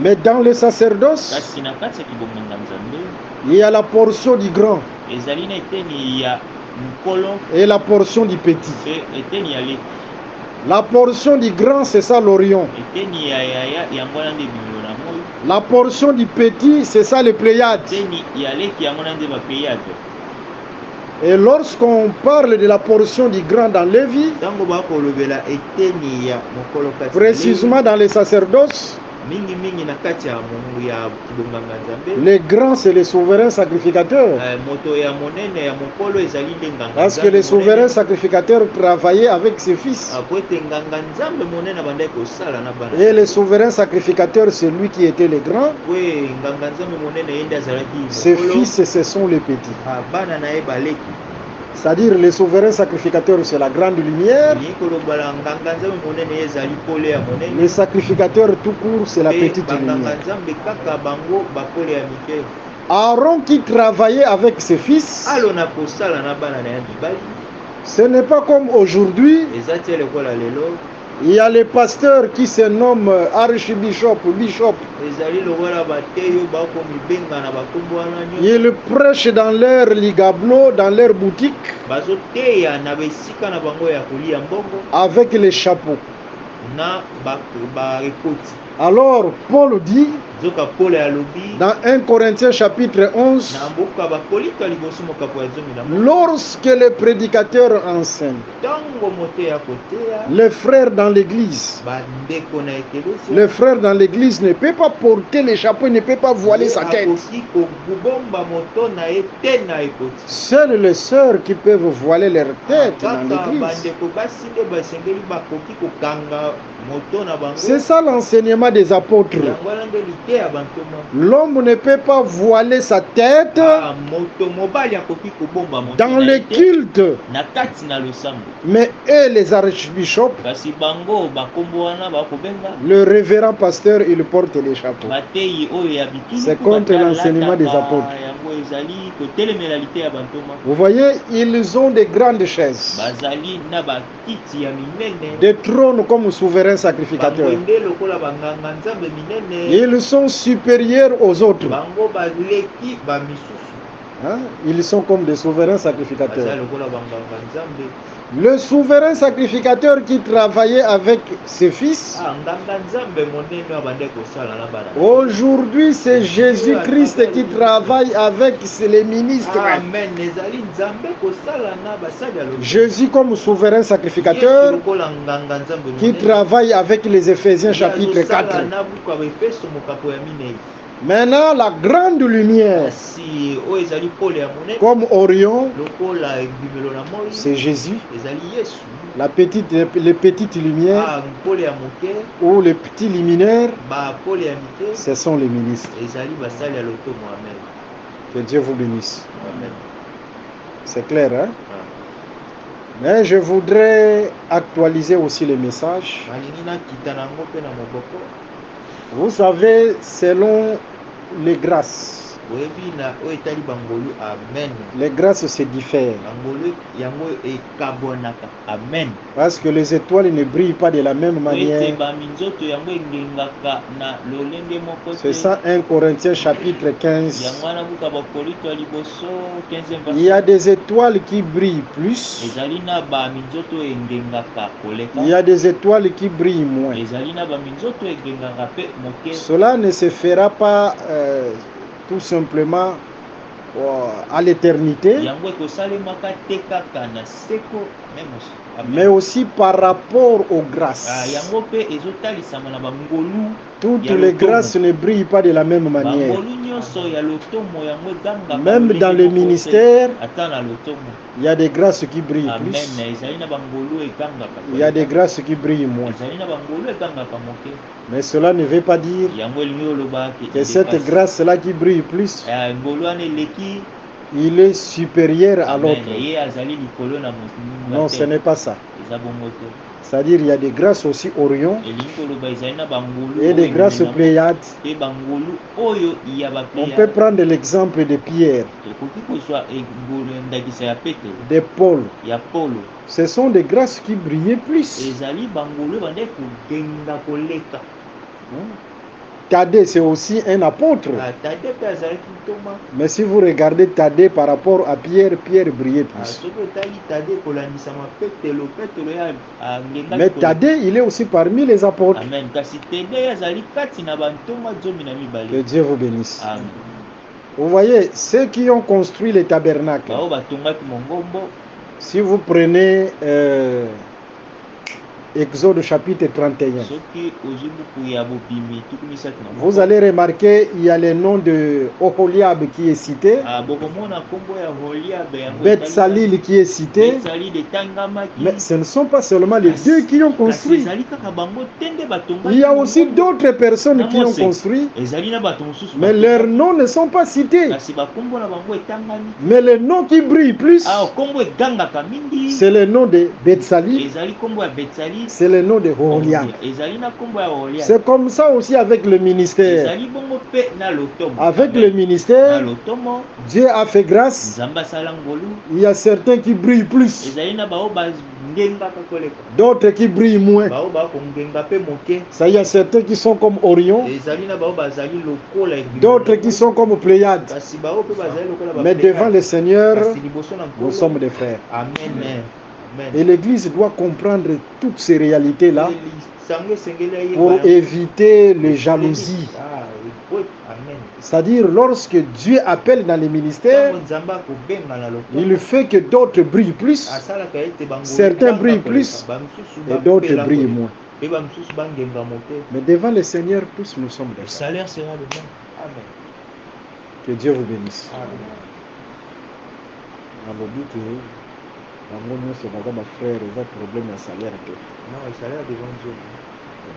Mais dans le sacerdoce, Kasi na kati ya kibonganga Nzambe il y a la portion du grand ezali na eteni ya mokolo et la portion du petit. mpe eteni ya leki. La portion du grand, c'est ça l'Orion. Eteni ya yaya yango wana nde ebimelo na moi. La portion du petit, c'est ça les Pléiades. Eteni ya leki yango wana nde bapeyade. Et lorsqu'on parle de la portion du grand dans Lévi, Ntango bakolobela eteni ya mokolo kati ya Lewi, précisément dans les sacerdoces, mingi na kati ya kibonganga Nzambe, les grands, c'est les souverains sacrificateurs. moto ya monene ya mokolo ezali nde nganga Parce que Nzambe les souverains monene. sacrificateurs travaillaient avec ses fils. Po ete nganga Nzambe monene abandaki kosala na bana. Et les souverains sacrificateurs, c'est lui qui était le grand. Po nganga Nzambe monene ye nde azalaki Ses mokolo. fils, ce sont les petits. Bana na ye baleki. C'est-à-dire les souverains sacrificateurs, c'est la grande lumière. Elingi kolobala nganga Nzambe monene ye ezali pole ya monene. Les sacrificateurs tout court, c'est la Mpe petite banganga lumière. Nzambe kaka bango bapole ya mike. Aaron qui travaillait avec ses fils, Alona kosala na bana na ya mibali. ce n'est pas comme aujourd'hui. Eza te lokola lelo. Il y a les pasteurs qui se nomment archbishop, bishop. Ezali lokola bateyo bakomibenga na bakombo wana nyonso. Ils prêchent dans leur ligablo, dans leur boutique, Bazoteya na besika na bango ya kolia mbongo avec les chapeaux. na barekoti. Alors, Paul dit, Zoka pole alobi dans 1 Corinthiens chapitre 11, na mboka bakolika liboso mokapo ya zomi na moko. lorsque les prédicateurs enseignent, Ntango mote ya koteya les frères dans l'église, bandeko na ekelesi le frère dans l'église ne peut pas porter les chapeaux, ne peut pas voiler sa tête. akoki kobomba moto na ye te na ekoti. Seules les sœurs qui peuvent voiler leur tête dans Kaka l'église. bandeko basi nde basengeli bakoki kokanga moto na bango. C'est ça l'enseignement des apôtres. Yango wana nde lite ya bantoma. L'homme ne peut pas voiler sa tête Moto mobali akoki kobomba moto dans na le ye te culte, na kati na losambo. mais eux, les archbishops, Kasi bango bakombo wana bakobenga le révérend pasteur, il porte les chapeaux. bateyi oyo ya bikini. C'est contre l'enseignement des apôtres. Yango ezali kotelemela lite ya bantoma. Vous voyez, ils ont de grandes chaises, Bazali na bakiti ya minene. des trônes comme souverains sacrificateurs. Bangwende lokola banganga Nzambe minene. Ils sont supérieurs aux autres. Bango baleki ba misusu. Hein? Ils sont comme des souverains baza sacrificateurs. lokola banganga nzambe. Le souverain sacrificateur qui travaillait avec ses fils, Nganga nzambe monene abande kosala na bana. aujourd'hui c'est Jésus-Christ qui travaille avec les ministres. Amen. Ezali nzambe kosala na basali ya lokola. Jésus comme souverain Yesu sacrificateur lokola nganga nzambe qui monene. travaille avec les Éphésiens chapitre 4. Azosala na buku ya Efeso mokapo ya minei. Maintenant la grande lumière Kasi oyo ezali pole ya monene. comme Orion, Lokola ebimelo na moi. c'est Jésus. Ezali Yesu. Les petites lumières Pole ya moke. ou les petits luminaires, Ba pole ya mike. ce sont les ministres. Ezali basali ya lotomo. Amen. Que Dieu vous bénisse. Amen. C'est clair, hein? Mais je voudrais actualiser aussi les messages. Nalingi nakita nango mpe na moboko. Vous savez, selon les grâces, Oyebi na oyo etali bangolu. Amen. les grâces se diffèrent. Bangolu yango ekabonaka. Amen. Parce que les étoiles ne brillent pas de la même manière. Ete baminzoto yango engengaka na lolenge moko te. C'est ça 1 Corinthiens chapitre 15. Yango wana buka bakorinto ya liboso 15e Il y a verset. des étoiles qui brillent plus. Ezali na baminzoto engengaka koleka. Il y a des étoiles qui brillent moins. Ezali na baminzoto engengaka pe moke. Cela ne se fera pas tout simplement à l'éternité, Yango ekosalemaka te kaka na seko memosi. mais aussi par rapport aux grâces. Yango pe ezotalisama na bangolu. Toutes les grâces ne brillent pas de la même manière. Bangolu nyonso ya lotomo yango egangaka. Même dans les ministères, ata na lotomo. il y a des grâces qui brillent Amen. plus. Ezali na bangolu egangaka. Il y a des grâces qui brillent moins. Ezali na bangolu egangaka moke. Mais cela ne veut pas dire Yango elingi oloba que cette grâce-là qui brille plus, ngolu wana eleki. il est supérieur à l'autre. Ye azali likolo na moto. Non, ce n'est pas ça. Eza bongo te. C'est-à-dire il y a des grâces aussi Orion Elingi koloba ezali na bangolu. et des grâces Pléiades. Pe bangolu oyo ya ba On peut prendre l'exemple de Pierre, tokoki kozwa engolu ndakisa ya Petro de Paul. ya Paulo. Ce sont des grâces qui brillaient plus. Ezali bangolu bande kogenga koleka. Thaddée, c'est aussi un apôtre. Tade pe azalaki ntoma. Mais si vous regardez Thaddée par rapport à Pierre, Pierre brillait plus. Soki otali Tade kolandisama Petelo ya angengaki Mais koleka. Thaddée, il est aussi parmi les apôtres. Amen. Kasi Tede azali kati na bantoma 12 na Que mibale. Dieu vous bénisse. Amen. Vous voyez, ceux qui ont construit les tabernacles, Bao batongaki mongombo. si vous prenez Exode chapitre 31, Soki ozwi buku ya bobimi tuku misatu na vous allez remarquer, il y a le nom de Oholiab qui est cité, bokomona kombo ya Holiabe yango Beth Salil qui est cité, Salil etangamaki. mais ce ne sont pas seulement les deux qui ont Kasi construit. ezali kaka bango tende batongaki. Il y a aussi d'autres personnes qui ont construit, ezali na bato mosusu. mais leurs noms ne sont pas cités. Kasi bakombo na bango etangami. Mais le nom qui brille plus, Kombo egangaka mingi. c'est le nom de Beth Salil, Ezali kombo ya Betsali. c'est le nom de Oholiab. Ezali na kombo ya Holiabe. C'est comme ça aussi avec le ministère. Ezali bongo pe na lotomo. Avec le Na ministère, lotomo Dieu a fait grâce. nzambe asala ngolu. Il y a certains qui brillent plus, Ezali na bao bangengaka koleka. d'autres qui brillent moins. Bao bakongenga pe moke. Ça, il y a certains qui sont comme Orion, Ezali na bao bazali lokola d'autres qui sont comme Pléiades. kasi bao pe bazali lokola ba. Mais devant le Seigneur, Kasi liboso na nous nkolo. sommes des frères. Amen. Et l'Église doit comprendre toutes ces réalités-là Sango esengeli ayeba pour yango. éviter les jalousies. Amen. C'est-à-dire, lorsque Dieu appelle dans les ministères, Ntango nzambe akobenga na lotomo. il fait que d'autres brillent plus Asalaka ete bango Certains eganga brillent koleka. plus Bamosusu et d'autres bapela brillent koleka. moins. Pe bamosusu bangenga moke. Mais devant le Seigneur, tous nous sommes des Le frères. salaire sera le même. Amen. Que Dieu vous bénisse. Amen. Nalobi ke bango nyonso baza bafrère eza problème ya salaire te. Non, le salaire devant Dieu.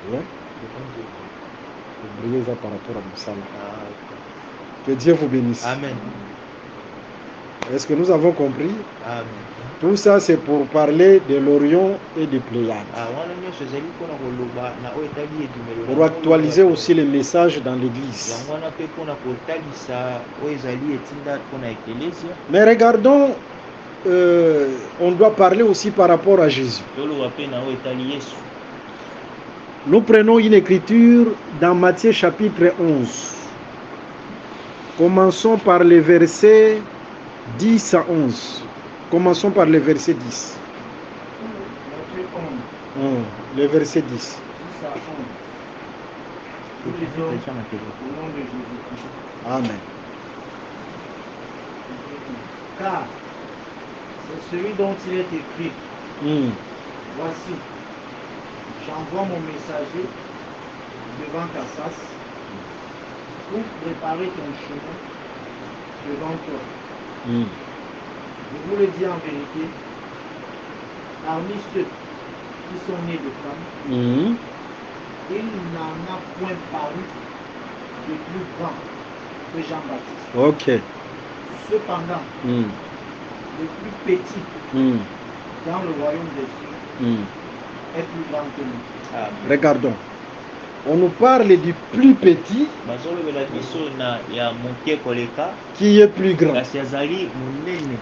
Bien. Devant Dieu. Ouvrier eza par rapport à mosala. Ok. Que Dieu vous bénisse. Amen. Est-ce que nous avons compris? Amen. Tout ça c'est pour parler de l'Orion et des Pléiades. Wana nyonso ezali mpona koloba na oyo etali edumelo. Pour actualiser aussi les messages dans l'église. Yango wana mpe mpona kotalisa oyo ezali etinda mpona eklesia. Mais regardons, on doit parler aussi par rapport à Jésus. Toloba mpe na oyo etali Yesu. Nous prenons une écriture dans Matthieu chapitre 11. Commençons par les versets 10 à 11. Commençons par le verset 10. Matthieu 11, Le verset 10. 10 à 11. Nous lisons au nom de Jésus-Christ. Amen. Car c'est celui dont il est écrit, voici, j'envoie mon messager devant ta face pour préparer ton chemin devant toi. Je vous le dis en vérité, parmi ceux qui sont nés de femmes, il n'en a point paru de plus grand que Jean-Baptiste. Ok. Cependant, le plus petit dans le royaume des cieux est plus grand que nous. Regardons. On nous parle du plus petit bazolobela biso na ya moke koleka qui est plus grand. kasi azali monene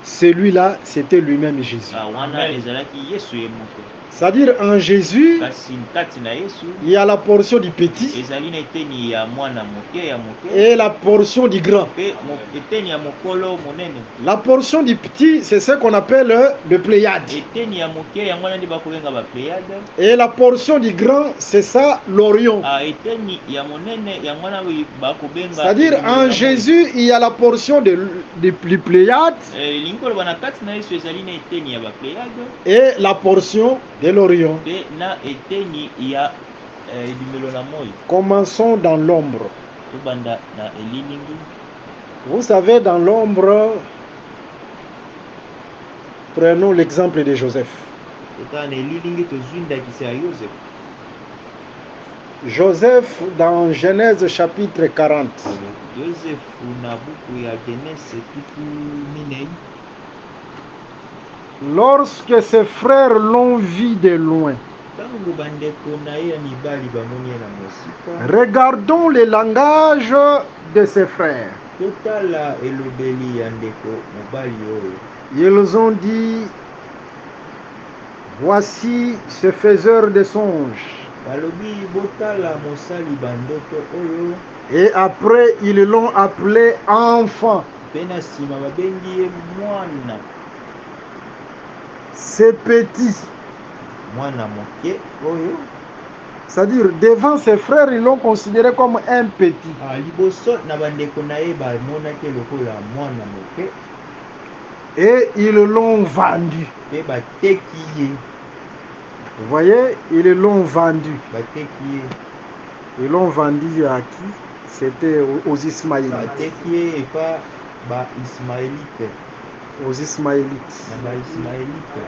Celui-là, c'était lui-même Jésus. wana ezalaki yesu ye moko C'est-à-dire en Jésus, kasi nkati na yesu il y a la portion du petit ezali na eteni ya mwana moke ya moke et la portion du grand. mpe eteni ya mokolo monene. La portion du petit, c'est ce qu'on appelle le pléiade. eteni ya moke yango wana nde bakobenga bapléade. Et la portion du grand, c'est ça, l'Orion. eteni ya monene yango wana bakobenga. C'est-à-dire en Jésus, il y a la portion du pléiade elingi koloba na kati na yesu ezali na eteni ya bapléade et la portion de l'Orion. mpe na eteni ya elimelo na moi. Commençons dans l'ombre. tobanda na elilingi. Vous savez, dans l'ombre, prenons l'exemple de Joseph. totala na elilingi tozwi ndakisa ya yosefu. Joseph, dans Genèse chapitre 40, yosefu na buku ya genese tuku minei. lorsque ses frères l'ont vu de loin, ntango bandeko na ye ya mibali bamoni ye na mosika. regardons le langage de ses frères. totala elobeli ya ndeko mobali oyo. Ils ont dit, voici ce faiseur de songes. balobi botala mosali bandoto oyo. Et après, ils l'ont appelé enfant. mpe na nsima babengi ye mwana. C'est petit. mwana moke oyo. C'est-à-dire, devant ses frères, ils l'ont considéré comme un petit. liboso na bandeko na ye bamonaki lokola mwana moke. Et ils l'ont vendu. mpe bateki ye. Vous voyez, ils l'ont vendu. bateki ye. Ils l'ont vendu à qui? C'était aux Ismaélites. bateki ye epa baismaelite. Aux Ismaélites. na baismaelite.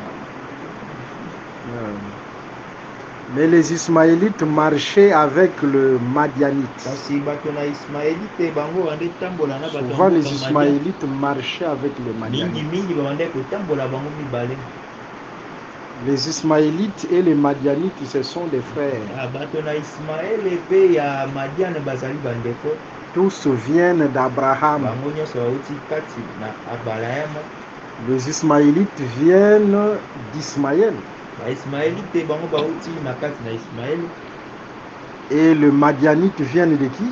Mais les Ismaélites marchaient avec le Madianite. kasi bato na ismaelite bango bande tambola na bato. Souvent les Ismaélites marchaient avec le Madianite. mingi babande kotambola bango mibale. Les Ismaélites et les Madianites, ce sont des frères. bato na ismaele mpe ya madiane bazali bandeko. Tous viennent d'Abraham. bango nyonso bauti kati na abrahama. Les Ismaélites viennent d'Ismaël. baismaelite bango bauti na kati na ismaele. Et le Madianite viennent de qui?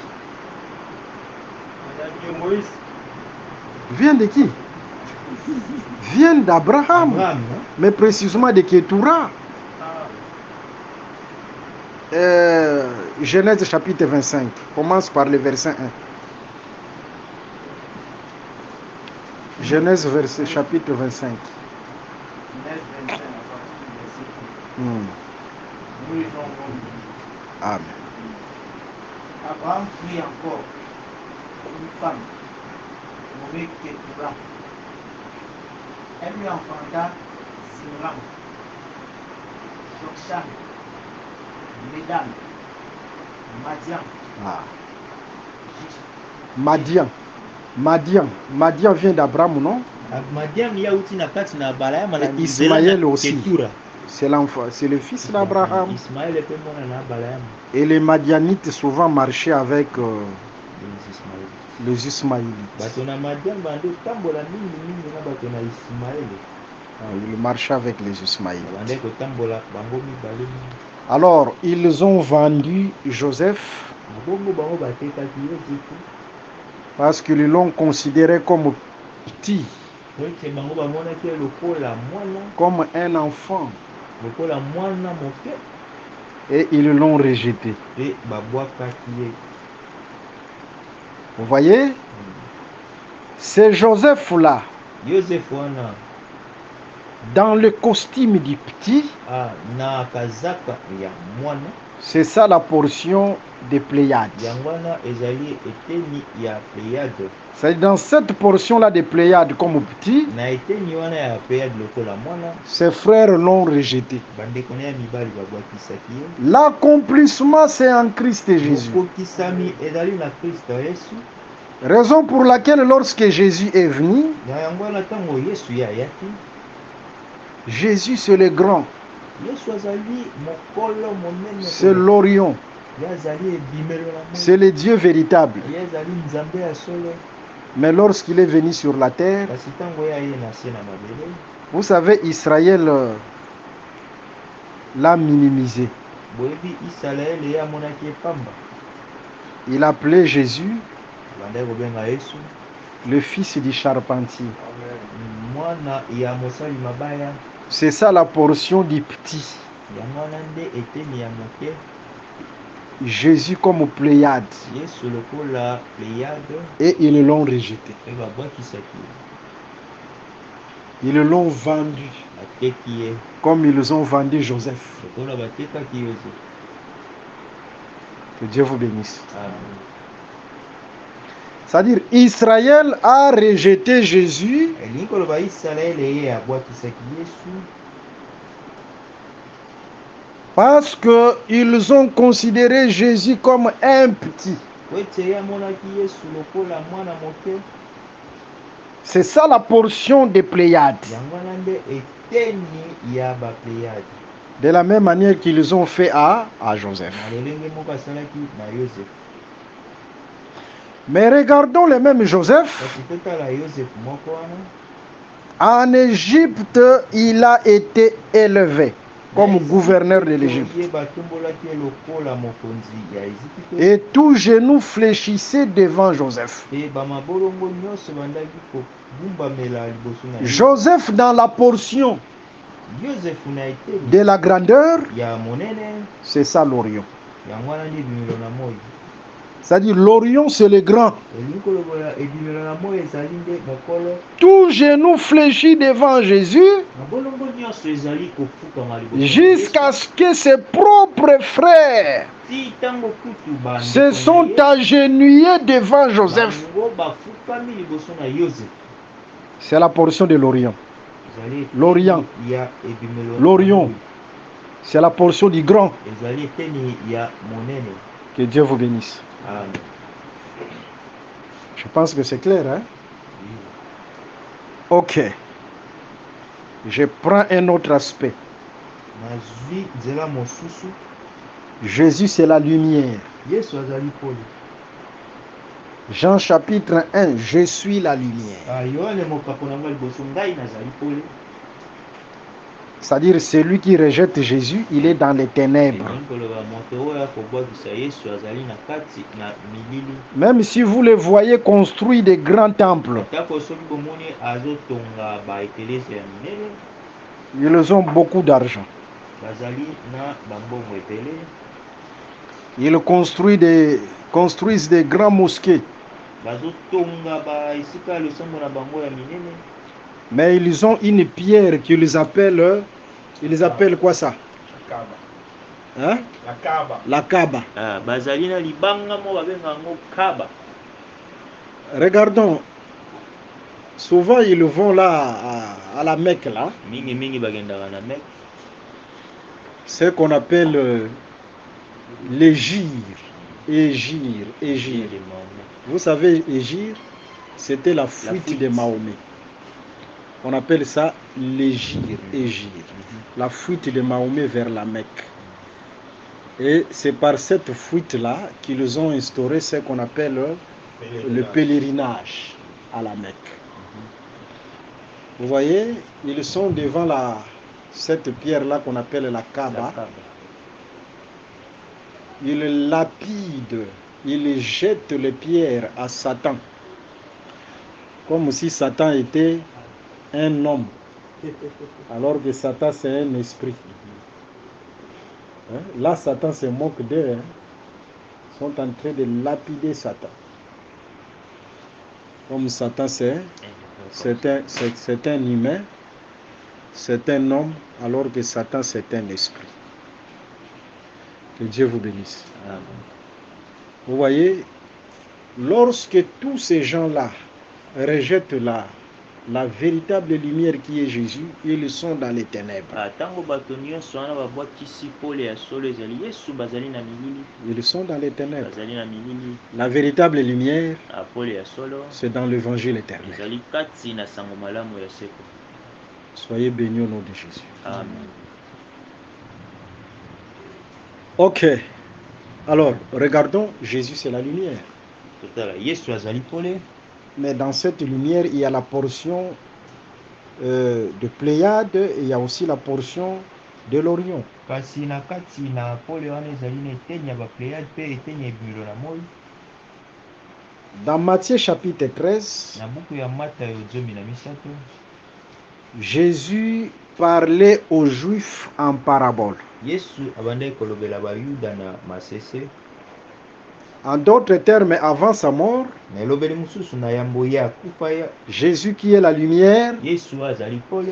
Moïse. Viennent de qui? Viennent d'Abraham. Abraham, Mais précisément de Ketura. Genèse chapitre 25. Commence par le verset 1. Genèse chapitre 25. Genèse 25, à partir du verset 1. Nous lisons au nom de Jésus. Amen. Abraham prit encore une femme nommée Ketura. Elle lui enfanta Zimram, Jokshan, Medan, Madian. Madian vient d'Abraham, non? madian yauti na kati na abrahama. Et Ismaël aussi. C'est le fils d'Abraham. ismaele mpe mwana na abrahama. Et les Madianites souvent marchaient avec les Ismaélites. bato na madian bande kotambola mingi na bato na ismaele. Ils marchaient avec les Ismaélites. bande kotambola bango mibale mingi. Alors, ils ont vendu Joseph na bongo bango batekaki ye ziku. parce qu'ils l'ont considéré comme petit, ete bango bamonaki lokola mwana, comme un enfant, lokola mwana moke, et ils l'ont rejeté. e babwakaki ye. Vous voyez, c'est Joseph-là, Yozefu wana dans le costume du petit, na kazaka ya mwana, c'est ça la portion des Pléiades. yango wana ezali eteni ya Pléiade. C'est dans cette portion-là des Pléiades comme petit, Na eteni wana ya Pléiade lokola mwana, ses frères l'ont rejeté. bandeko na ya mibali babwakisaki ye. L'accomplissement, c'est en Christ Jésus. Bokokisami ezali na Kristo Yesu. Raison pour laquelle lorsque Jésus est venu, Na yango wana ntango Yesu ye ayaki, Jésus c'est le grand, Yesu azali mokolo monene, c'est l'Orion, ye azali ebimelo na moi, c'est le Dieu véritable. ye azali nzambe ya solo. Mais lorsqu'il est venu sur la terre, Kasi ntango ye aye na se na mabele, vous savez, Israël l'a minimisé. boyebi Isalaele ye amonaki epamba, Il appelait Jésus bandaki kobenga Yesu le fils du charpentier. mwana ya mosali mabaya. C'est ça la portion du petit. Yango wana nde eteni ya moke, Jésus comme Pléiade. Yesu lokola Pléiade, Et ils l'ont rejeté. pe babwakisaki ye, Ils l'ont vendu bateki ye comme ils ont vendu Joseph. lokola batekaki Yozefu. Que Dieu vous bénisse. Amen. C'est-à-dire, Israël a rejeté Jésus elingi koloba Isalaele ye abwakisaki Yesu parce qu'ils ont considéré Jésus comme un petit. po ete ye amonaki Yesu lokola mwana moke. C'est ça la portion des Pléiades. Yango wana nde eteni ya bapléiade, De la même manière qu'ils ont fait à Joseph. na lolenge moko asalaki na Yozefu. Mais regardons le même Joseph. Kasi totala Yozefu moko wana, En Égypte, il a été élevé comme gouverneur de l'Égypte. ye batombolaki ye lokola mokonzi ya Ejipito, Et tout genou fléchissait devant Joseph. pe bamabolongo nyonso bandaki kogumbamela liboso na ye. Joseph dans la portion Yozefu na eteni de la grandeur, ya monene, c'est ça l'Orion. yango wana nde ebimelo na moi. C'est-à-dire l'Orion, c'est le grand. elingi kolobola ebimelo na moi ezali nde mokolo, Tout genou fléchit devant Jésus mabolongo nyonso ezali kofukama liboso na jusqu'à ce que ses propres frères Yesu. Ti ntango kutu bandeko se sont na ye, agenouillés devant Joseph. bango bafukami liboso na Yozefu. C'est la portion de l'Orion. Ezali eteni L'Orient. ya ebimelo na L'Orion. moi. C'est la portion du grand. Ezali eteni ya monene. Que Dieu vous bénisse. Amen. Je pense que c'est clair, hein? Ok. Je prends un autre aspect. Nazwi nzela mosusu, Jésus, c'est la lumière. Yesu azali pole. Jean chapitre 1, je suis la lumière. Yohane mokapo na ngai liboso ngai nazali pole. C'est-à-dire, celui qui rejette Jésus, il est dans les ténèbres. Elingi koloba moto oyo akobwakisa Yesu azali na kati na milili. Même si vous les voyez construire des grands temples, Atako soki bomoni azotonga baekelese ya minene, ils ont beaucoup d'argent. bazali na bambongo ebele, Ils construisent des grands mosquées. bazotonga esika ya losambo na bango ya minene. Mais ils ont une pierre qu'ils appellent quoi ça? Hein? La Kaaba. Bazali na libanga mo babenga yango kaba. Regardons. Souvent, ils vont là, à la Mecque, là. Mingi bagendaka na Mecque. Ce qu'on appelle l'égir. Égir. Vous savez, égir, c'était la fuite de Mahomet. On appelle ça l'égir. La fuite de Mahomet vers la Mecque. Et c'est par cette fuite-là qu'ils ont instauré ce qu'on appelle le pèlerinage à la Mecque. Vous voyez, ils sont devant cette pierre-là qu'on appelle la Kaaba. Ils lapident, ils jettent les pierres à Satan. Comme si Satan était un homme, alors que Satan c'est un esprit. Hein? Là, Satan se moque d'eux. Hein? Ils sont en train de lapider Satan. Comme Satan c'est un humain, c'est un homme, alors que Satan c'est un esprit. Que Dieu vous bénisse. Amen. Vous voyez, lorsque tous ces gens-là rejettent la véritable lumière qui est Jésus, ils sont dans les ténèbres. Tango bato nyonso wana babwakisi pole ya solo ezali Yesu bazali na milili. Ils sont dans les ténèbres. Bazali na milili. La véritable lumière, Pole ya solo c'est dans l'évangile éternel. ezali kati na sango malamu ya seko. Soyez bénis au nom de Jésus. Amen. Ok. Alors, regardons, Jésus c'est la lumière. Totala Yesu azali pole. Mais dans cette lumière, il y a la portion de Pléiade et il y a aussi la portion de l'Orion. Kasi na kati na pole wana ezali na eteni ya bapléiade mpe eteni ya ebimelo na moi. Dans Matthieu chapitre 13, Na buku ya Matayo 13, Jésus parlait aux Juifs en parabole. Yesu abandaki kolobela bayuda na masese. En d'autres termes, avant sa mort, Na elobeli mosusu na yambo ye akufa ya Jésus qui est la lumière, Yesu azali pole.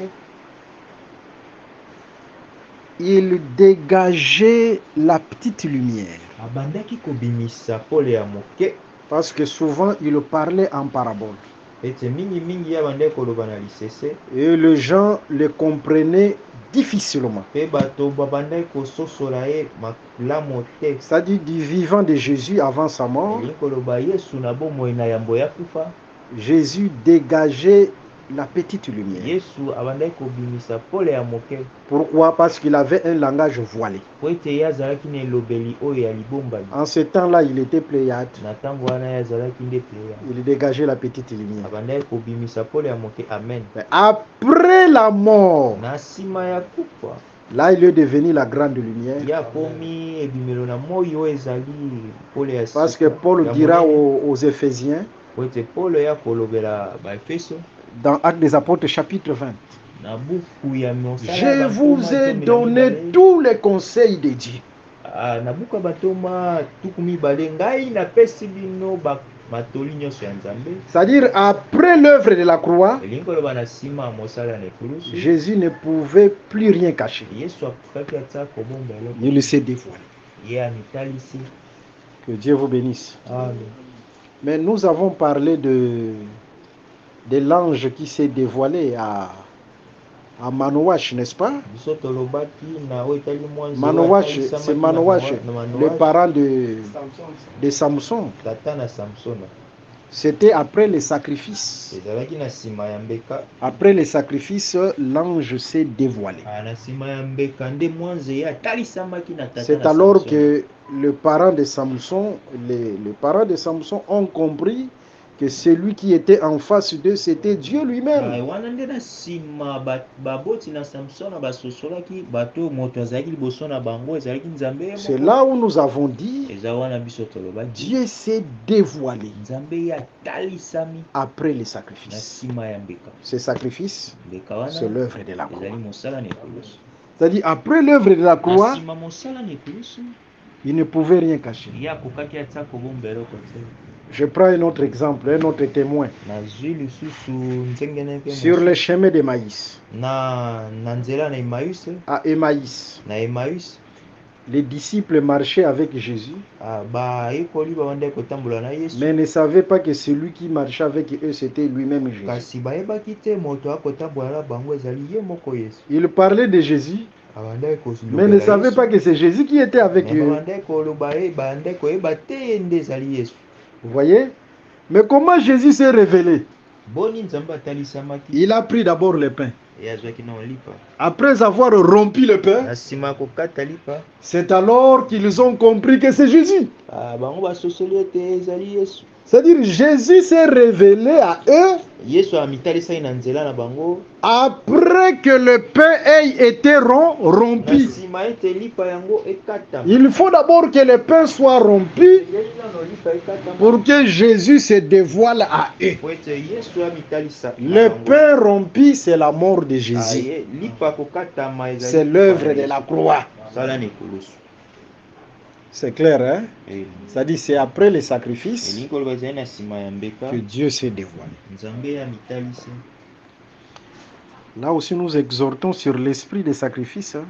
il dégageait la petite lumière. Abandaki kobimisa pole ya moke. Parce que souvent, il parlait en parabole. Ete mingi ye abandaki koloba na lisese. Et les gens le comprenaient difficilement. Mpe bato babandaki kososola ye malamu te. C'est-à-dire du vivant de Jésus avant sa mort, Elingi koloba Yesu na bomoi na yambo ya kufa. Jésus dégageait la petite lumière. Yesu abandaki kobimisa pole ya moke. Pourquoi? Parce qu'il avait un langage voilé. Po ete ye azalaki na elobeli oyo ya libombami. En ce temps-là, il était Pléiade. Na ntango wana ye azalaki nde pleya. Il dégageait la petite lumière. Abandaki kobimisa pole ya moke. Amen. Mais après la mort, Na nsima ya kufa là, il est devenu la grande lumière. ya komi ebimelo na moi oyo ezali pole ya Parce que sika Paul ya dira monene. aux Éphésiens, Po ete Paulo ya kolobela baefeso dans Actes des Apôtres chapitre 20, na buku ya mosala je ya vous bantoma ai 12 donné mibale. tous les conseils de Dieu. Na buku ya bantoma 12 ngai napesi bino matoli nyonso ya Nzambe. C'est-à-dire, après l'œuvre de la croix, Elingi koloba na nsima ya mosala na ekulusu Jésus ne pouvait plus rien cacher. Yesu akokaki ata kobomba eloko Il s'est dévoilé. ye amitalisi. Que Dieu vous bénisse. Amen. Mais nous avons parlé de l'ange qui s'est dévoilé à Manoach, n'est-ce pas? Biso tolobaki na oyo etali mwanzi Manoach, oyo atalisamaki c'est na Manoach, Manoach, le parent de Samson. tata na Samsona. C'était après les sacrifices. Ezalaki na nsima ya mbeka. Après les sacrifices, l'ange s'est dévoilé. Na nsima ya mbeka nde mwanzi ye atalisamaki na tata C'est na alors Samsona. que le parent de Samson, les parents de Samson ont compris que celui qui était en face d'eux, c'était Dieu lui-même. Wana nde na nsima baboti na Samsona basosolaki bato moto azalaki liboso na bango ezalaki Nzambe ye C'est moko. là où nous avons dit, Eza wana biso tolobaki Dieu s'est dévoilé Nzambe ye atalisami après les na sacrifices. nsima ya mbeka. Ces sacrifices, Mbeka wana c'est l'œuvre de la croix. ezali mosala na ekulusu. C'est-à-dire, après l'œuvre de la Na croix, nsima mosala na ekulusu il ne pouvait rien cacher. ye akokaki ata kobomba eloko te. Je prends un autre exemple, un autre témoin. Nazwi lisusu nzengene mpe Sur mosusu. le chemin d'Emmaïs, na nzela na Emmaüs. à Emmaïs, Na Emmaüs les disciples marchaient avec Jésus, bayekoli babandaki kotambola na Yesu. mais ne savaient pas que celui qui marchait avec eux, c'était lui-même Jésus. Kasi bayebaki te moto akotambola na bango ezali ye moko Yesu. Ils parlaient de Jésus, Babandaki mais ne savaient pas que c'est Jésus qui était avec eux. babandaki koloba ye bandaki koyeba te ye nde ezali Yesu. Vous voyez? Mais comment Jésus s'est révélé? Boni Nzambe atalisamaki Il a pris d'abord le pain. ye azwaki na lipa. Après avoir rompu le pain, Na nsima ya kokata lipa c'est alors qu'ils ont compris que c'est Jésus. bango basosoli ete ezali Yesu. C'est-à-dire Jésus s'est révélé à eux Yesu amitalisa ina nzela na bango après que le pain ait été na rompu. nsima ete lipa yango ekatama. Il faut d'abord que le pain soit rompu Yeli nano lipa ekatama pour que Jésus se dévoile à eux. po ete Yesu amitalisa na Le bango. pain rompu, c'est la mort de Jésus. Aye, lipa kokatama ezali C'est l'œuvre de la croix. sala na ekoloso. C'est clair, hein? Eh, C'est-à-dire c'est après les sacrifices elingi koloba ezali na nsima ya mbeka que Dieu s'est dévoilé. nzambe amitalisa. Là aussi, nous exhortons sur l'esprit des sacrifices. Hein?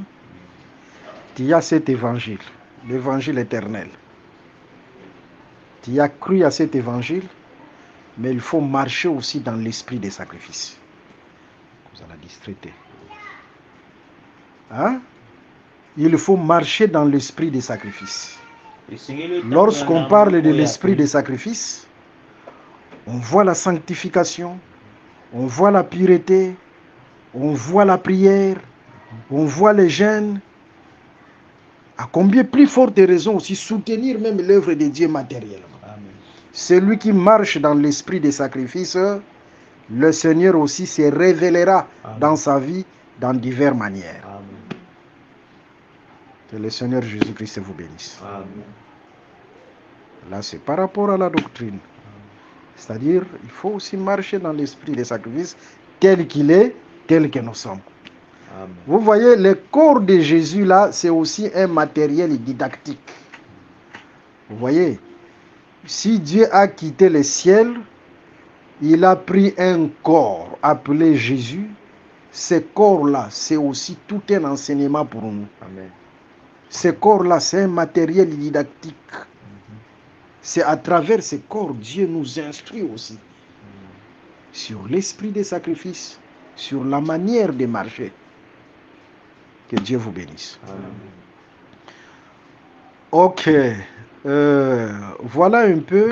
Tu as cet évangile, l'évangile éternel. Tu as cru à cet évangile, mais il faut marcher aussi dans l'esprit des sacrifices. Vous allez distraiter. Hein? Il faut marcher dans l'esprit des sacrifices. Lorsqu'on parle de l'esprit des sacrifices, on voit la sanctification, on voit la pureté, on voit la prière, on voit les jeûnes. À combien plus forte raison aussi soutenir même l'œuvre de Dieu matériellement. Amen. Celui qui marche dans l'esprit des sacrifices, le Seigneur aussi se révélera Amen. dans sa vie dans diverses manières. Amen. Que le Seigneur Jésus-Christ vous bénisse. Amen. Là, c'est par rapport à la doctrine. C'est-à-dire, il faut aussi marcher dans l'esprit des sacrifices tel qu'il est, tel que nous sommes. Amen. Vous voyez, le corps de Jésus, là, c'est aussi un matériel didactique. Vous voyez, si Dieu a quitté le ciel, il a pris un corps appelé Jésus. Ce corps-là, c'est aussi tout un enseignement pour nous. Amen. Ce corps-là, c'est un matériel didactique. C'est à travers ce corps, Dieu nous instruit aussi sur l'esprit des sacrifices, sur la manière de marcher. Que Dieu vous bénisse. Amen. Ok. Voilà un peu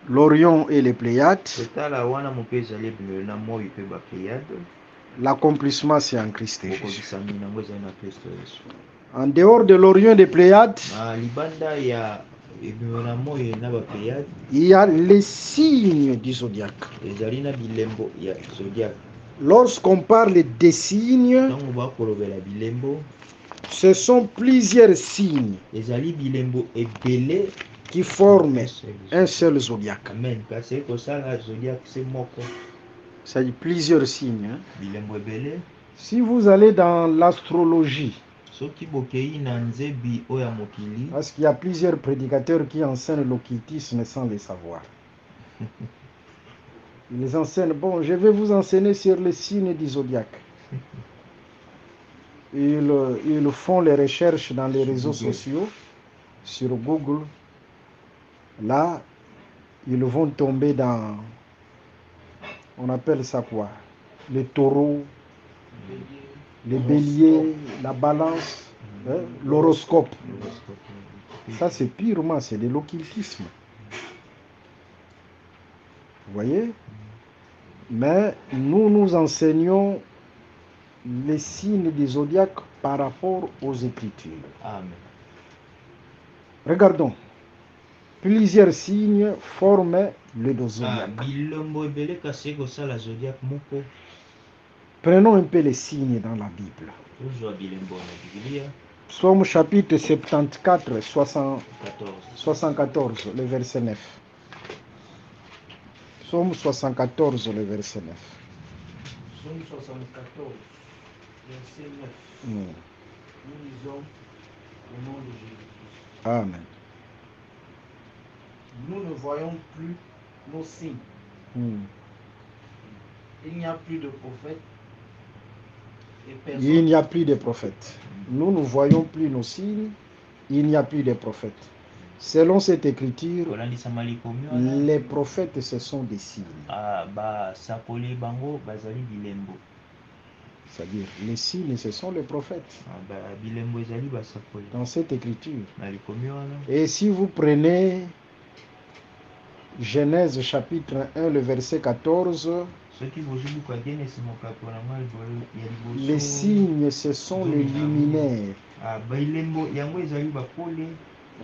l'Orion et les Pléiades. Totala wana mpe ezali ebimelo na moi mpe bapléiade L'accomplissement, c'est en Christ Jésus. okobisami nango ezali na kristo yesu. En dehors de l'Orion et des Pléiades, Na libanda ya ebimelo na moi na bapléiade il y a les signes du zodiaque. ezali na bilembo ya zodiac. Lorsqu'on parle des signes, Ntango bakolobela bilembo ce sont plusieurs signes ezali bilembo ebele qui forment un seul zodiaque. amen kasi ekosala zodiac se moko C'est plusieurs signes. Hein. bilembo ebele. Si vous allez dans l'astrologie, Soki bokei na nzebi oyo ya mokili parce qu'il y a plusieurs prédicateurs qui enseignent l'occultisme sans le savoir. Ils enseignent, bon, je vais vous enseigner sur les signes du zodiaque. Ils font les recherches dans les réseaux sociaux, sur Google. Là, ils vont tomber dans, on appelle ça quoi? Les taureaux, les béliers, la balance, hein, l'horoscope. Ça, c'est purement, c'est de l'occultisme. Vous voyez? Mais nous, nous enseignons les signes du zodiaque par rapport aux Écritures. amen. Regardons. Plusieurs signes forment le zodiaque. bilembo ebele kasi ekosala zodiac moko. Prenons un peu les signes dans la Bible. Tozwa bilembo na biblia Psaume chapitre 74, 14 74, le verset 9. Psaume 74, le verset 9. Psaume 74, verset 9. Hmm. Nous lisons au nom de Jésus-Christ. Amen. Nous ne voyons plus nos signes. Hmm. Il n'y a plus de prophètes et personne. Il n'y a plus de prophètes. Nous ne voyons plus nos signes. Il n'y a plus de prophètes. Selon cette écriture, kolandisama likomi wana les prophètes, ce sont des signes. basakoli bango bazali bilembo. C'est-à-dire, les signes, ce sont les prophètes. Bilembo ezali basakoli Dans cette écriture. na likomi wana. Et si vous prenez Genèse chapitre 1, le verset 14, Soki bozwi buku ya Genesi mokapi wana mwa ya liboso les signes, ce sont les luminaires. bilembo yango ezali bapole.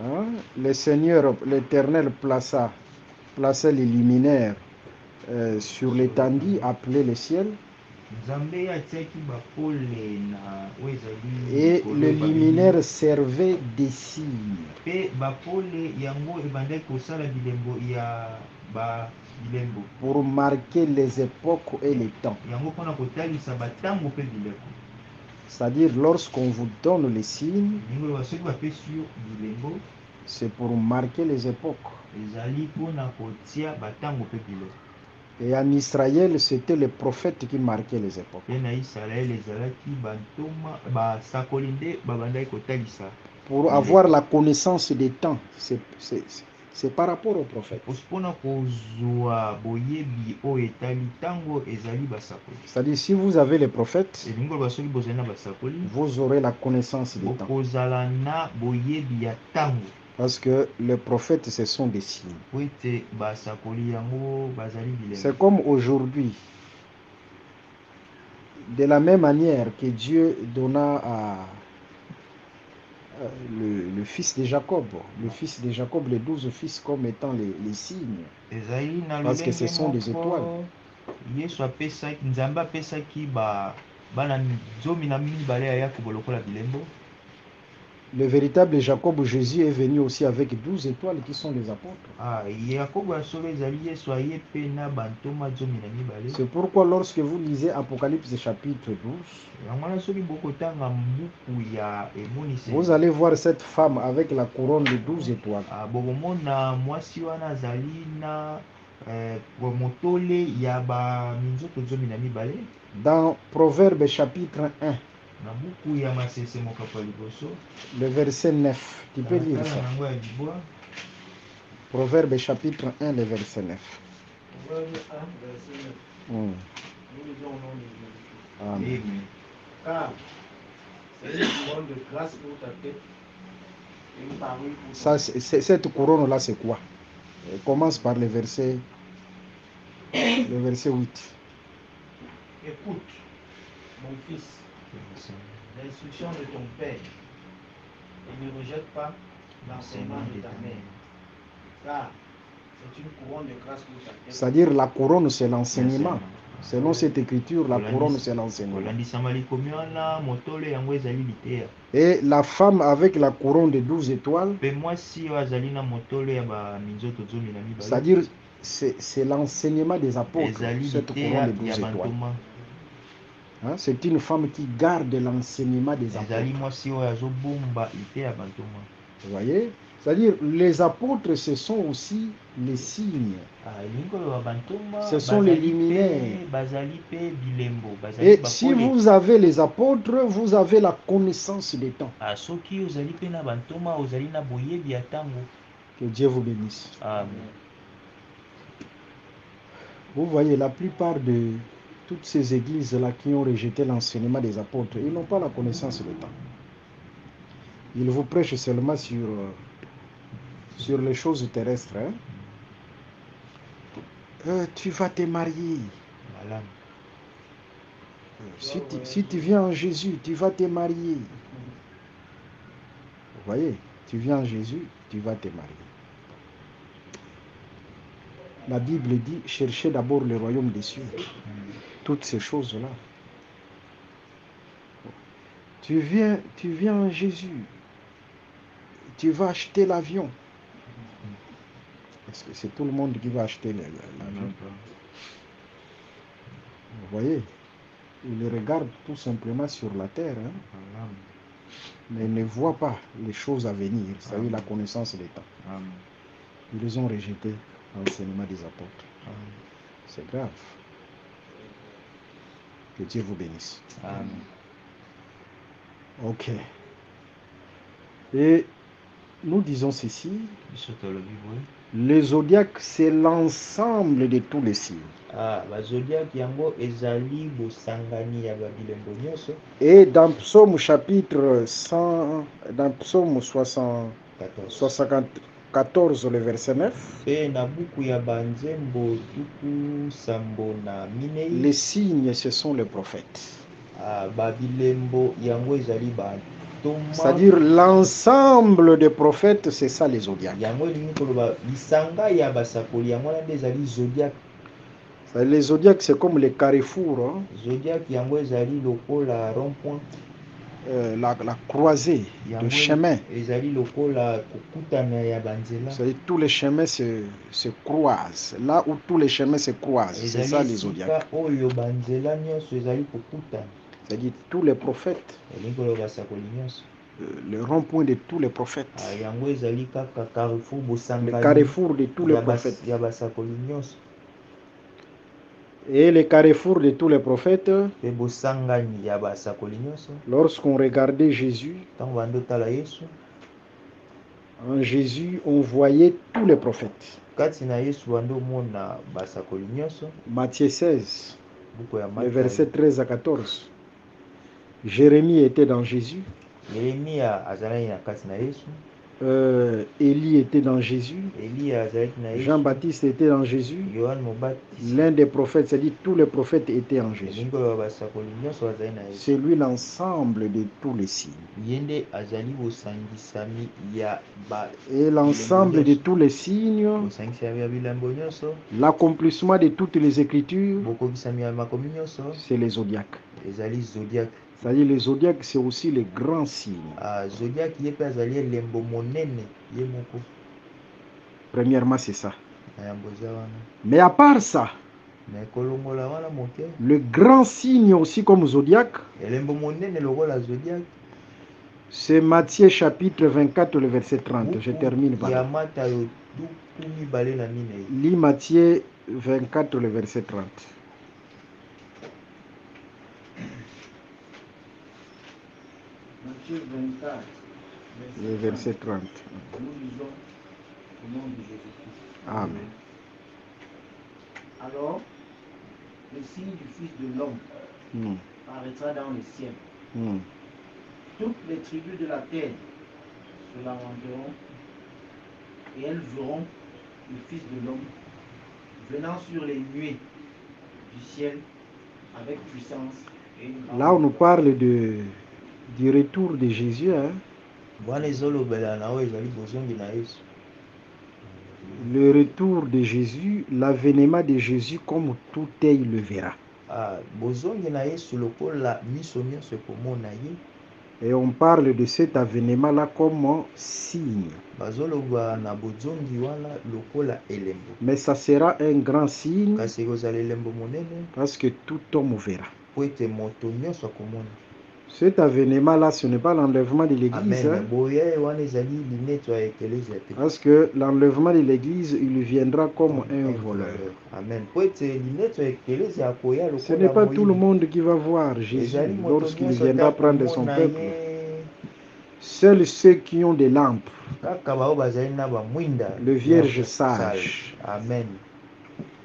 Hein? Le Seigneur, l'Éternel, plaça plaçait les luminaires sur l'étendue appelé le ciel. Nzambe atiaki bapole na oyo ezali Et likolo le babengisi. luminaire servait de signe. Mpe bapole yango ebandaki kosala bilembo ya bilembo Pour marquer les époques et les temps. yango mpona kotalisa batango mpe bileko. C'est-à-dire, lorsqu'on vous donne les signes, ndenge loba soki bapesi yo bilembo c'est pour marquer les époques. ezali mpona kotia batango mpe bileko. Et en Israël, c'était le prophète qui marquait les époques. mpe na isalaele ezalaki bantoma basakoli nde babandaki kotalisa. Pour avoir la connaissance des temps, c'est par rapport au prophète. mpona kozwa boyebi oyo etali ntango ezali basakoli. C'est-à-dire, si vous avez les prophètes, elingi koloba soki bozali na basakoli vous aurez la connaissance des temps. bokozala na boyebi ya ntango. Parce que les prophètes, ce sont des signes. po ete basakoli yango bazali bilembo. C'est comme aujourd'hui. De la même manière que Dieu donna à le fils de Jacob, les 12 fils comme étant les signes. ezali na Parce que ce sont des moko, étoiles. yesu apesaki nzambe apesaki bana 12 ya yakobo lokola bilembo. Le véritable Jacob, Jésus, est venu aussi avec 12 étoiles qui sont les apôtres. yakobo ya solo ezali yesu aye mpe na bantoma 12. C'est pourquoi lorsque vous lisez Apocalypse chapitre 12, yango wana soki bokotanga mbuku ya emoniseli vous allez voir cette femme avec la couronne de 12 étoiles. bokomona mwasi wana azali na motole ya baminzoto 12. Dans Proverbe chapitre 1, na buku ya masese mokapo ya liboso le verset 9, tu peux lire tala ça. yango ya libwa. Proverbe chapitre 1, le verset 9. Proverbe 1, verset 9. Hmm. Nous lisons au nom de Jésus. Amen. Amen. Car c'est une couronne de grâce pour ta tête et une parure pour ton Ça, cette couronne-là, c'est quoi? Elle commence par le verset 8. Écoute, mon fils, l'instruction de ton père et ne rejette pas l'enseignement de ta mère, car c'est une couronne de grâce pour ta tête. C'est-à-dire, la couronne, c'est l'enseignement. Selon cette écriture, la couronne, c'est l'enseignement. kolandisama likomi wana motole yango ezali liteya. Et la femme avec la couronne de 12 étoiles, mpe mwasi oyo azali na motole ya baminzoto 12. c'est-à-dire, c'est l'enseignement des apôtres, ezali cette liteya couronne de 12 ya étoiles. bantoma. Hein, c'est une femme qui garde l'enseignement des ezali apôtres. mwasi oyo azobomba liteya ya bantoma. Vous voyez? C'est-à-dire, les apôtres, ce sont aussi les signes. elingi koloba bantoma Ce sont les bazali luminaires. mpe bazali mpe bilembo bazali Et si bapole. vous avez les apôtres, vous avez la connaissance des temps. soki ozali mpe na bantoma ozali na boyebi ya ntango. Que Dieu vous bénisse. Amen. Vous voyez, la plupart de toutes ces églises-là qui ont rejeté l'enseignement des apôtres, ils n'ont pas la connaissance du temps. Ils vous prêchent seulement sur les choses terrestres. Hein? Tu vas te marier. Voilà. Si tu viens en Jésus, tu vas te marier. Vous voyez, tu viens en Jésus, tu vas te marier. La Bible dit, cherchez d'abord le royaume des cieux. Toutes ces choses-là. Tu viens en Jésus. Tu vas acheter l'avion. Est-ce que c'est tout le monde qui va acheter l'avion? Vous voyez, ils regardent tout simplement sur la terre, hein, mais ne voient pas les choses à venir, c'est-à-dire la connaissance des temps. Ils ont rejeté l'enseignement des apôtres. C'est grave. Que Dieu vous bénisse. Amen. Ok. Et nous disons ceci, biso tolobi boye le zodiaque, c'est l'ensemble de tous les signes. bazodiaki yango ezali bosangani ya babilembo nyonso. Et dans Psaume chapitre 100, dans Psaume 74, le verset 9, mpe na buku ya banzembo tuku sambo na minei les signes, ce sont les prophètes. babilembo yango ezali C'est-à-dire l'ensemble des prophètes, c'est ça les zodiaques. yango elingi koloba lisanga ya basakoli yango wana nde ezali zodiaque. Les zodiaques, c'est comme les carrefours, hein, Zodiaque yango ezali lokola rond-point, la croisée de yango chemin. ezali lokola kokutana ya banzela, C'est-à-dire tous les chemins se croisent. Là où tous les chemins se croisent, c'est ça ezali les esika zodiaques. oyo banzela nyonso ezali kokutana. C'est-à-dire tous les prophètes, elingi koloba basakoli nyonso. le rond-point de tous les prophètes, Yango ezali kaka carrefour le bosangani carrefour de tous les ya prophètes. ya basakoli nyonso. Et les carrefours de tous les prophètes, Pe bosangani ya basakoli nyonso. lorsqu'on regardait Jésus, Ntango bandotala Yesu, en Jésus, on voyait tous les prophètes. kati na Yesu bandomona basakoli nyonso. Matthieu 16, Buku ya le Mark, verset 13 à 14. Jérémie était dans Jésus. Yeremia azalaki na kati na Yesu. Élie était dans Jésus. Eliya azalaki na Yesu. Jean-Baptiste était dans Jésus. Yohane Mobatizi. L'un des prophètes, c'est-à-dire tous les prophètes étaient en Jésus. elingi koloba basakoli nyonso bazali na Yesu. C'est lui l'ensemble de tous les signes. Ye nde azali bosangisami ya Et l'ensemble de tous les signes, bosangisami ya bilembo nyonso, l'accomplissement de toutes les écritures, bokokisami ya makomi nyonso, c'est les zodiaques. ezali zodiaque. C'est-à-dire les zodiaques, c'est aussi les grands signes. Zodiaque ye mpe azali elembo monene ye moko. Premièrement, c'est ça. Na yango eza wana. Mais à part ça, me kolongola wana moke, le grand signe aussi comme zodiaque, elembo monene lokola zodiaque, c'est Matthieu chapitre 24, le verset 30. Je termine par ya là. Matayo tuku mibale na minei. Lis Matthieu 24, le verset 30. Matthieu 24, Le verset 30. Nous lisons au nom de Jésus-Christ. Amen. Alors, le signe du Fils de l'homme paraîtra dans le ciel. Toutes les tribus de la terre se lamenteront et elles verront le Fils de l'homme venant sur les nuées du ciel avec puissance et une grande Là, on nous gloire. parle du retour de Jésus. Hein? Bwana ezolobela na oyo ezali bozongi na Yesu. Le retour de Jésus, l'avènement de Jésus, comme tout œil le verra. Bozongi na Yesu lokola miso nyonso ekomona ye. Et on parle de cet avènement-là comme signe. Bazoloba na bozongi wana lokola elembo. Mais ça sera un grand signe Kasi ekozala elembo monene parce que tout homme verra. po ete moto nyonso akomona. Cet avènement-là, ce n'est pas l'enlèvement de l'Église. Amen. Hein? Boye wana ezali lineto ya ekelezia te. Parce que l'enlèvement de l'Église, il viendra comme un voleur. Amen. Po ete lineto ya ekelezia akoya lokola. Ce n'est pas moyibi. tout le monde qui va voir Jésus lorsqu'il viendra prendre son peuple. Seuls ceux qui ont des lampes, le vierge sage. Amen.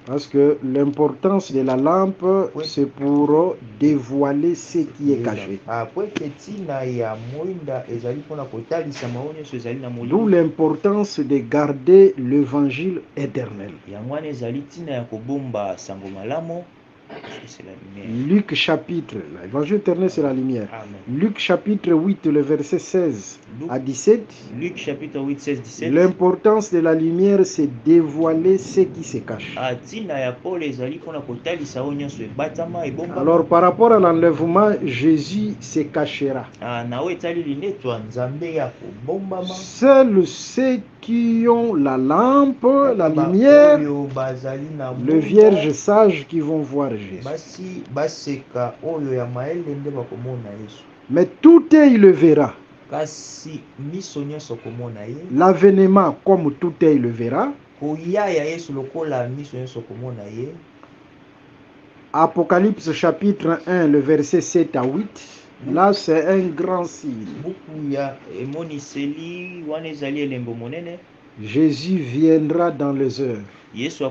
Parce que l'importance de la lampe, c'est pour dévoiler ce qui est caché. D'où l'importance de garder l'évangile éternel. Luc chapitre, l'évangile éternel c'est la lumière. Amen. Luc chapitre 8, le verset 16 à 17. Luc chapitre 8, 16, 17. L'importance de la lumière c'est dévoiler ce qui se cache. Alors par rapport à l'enlèvement, Jésus se cachera. Seuls ceux qui ont la lampe, la lumière, le vierge sage qui vont voir Jésus. Mais tout œil le verra. L'avènement comme tout œil le verra. Apocalypse chapitre 1, le verset 7 à 8. Là, c'est un grand signe. Jésus viendra dans les heures.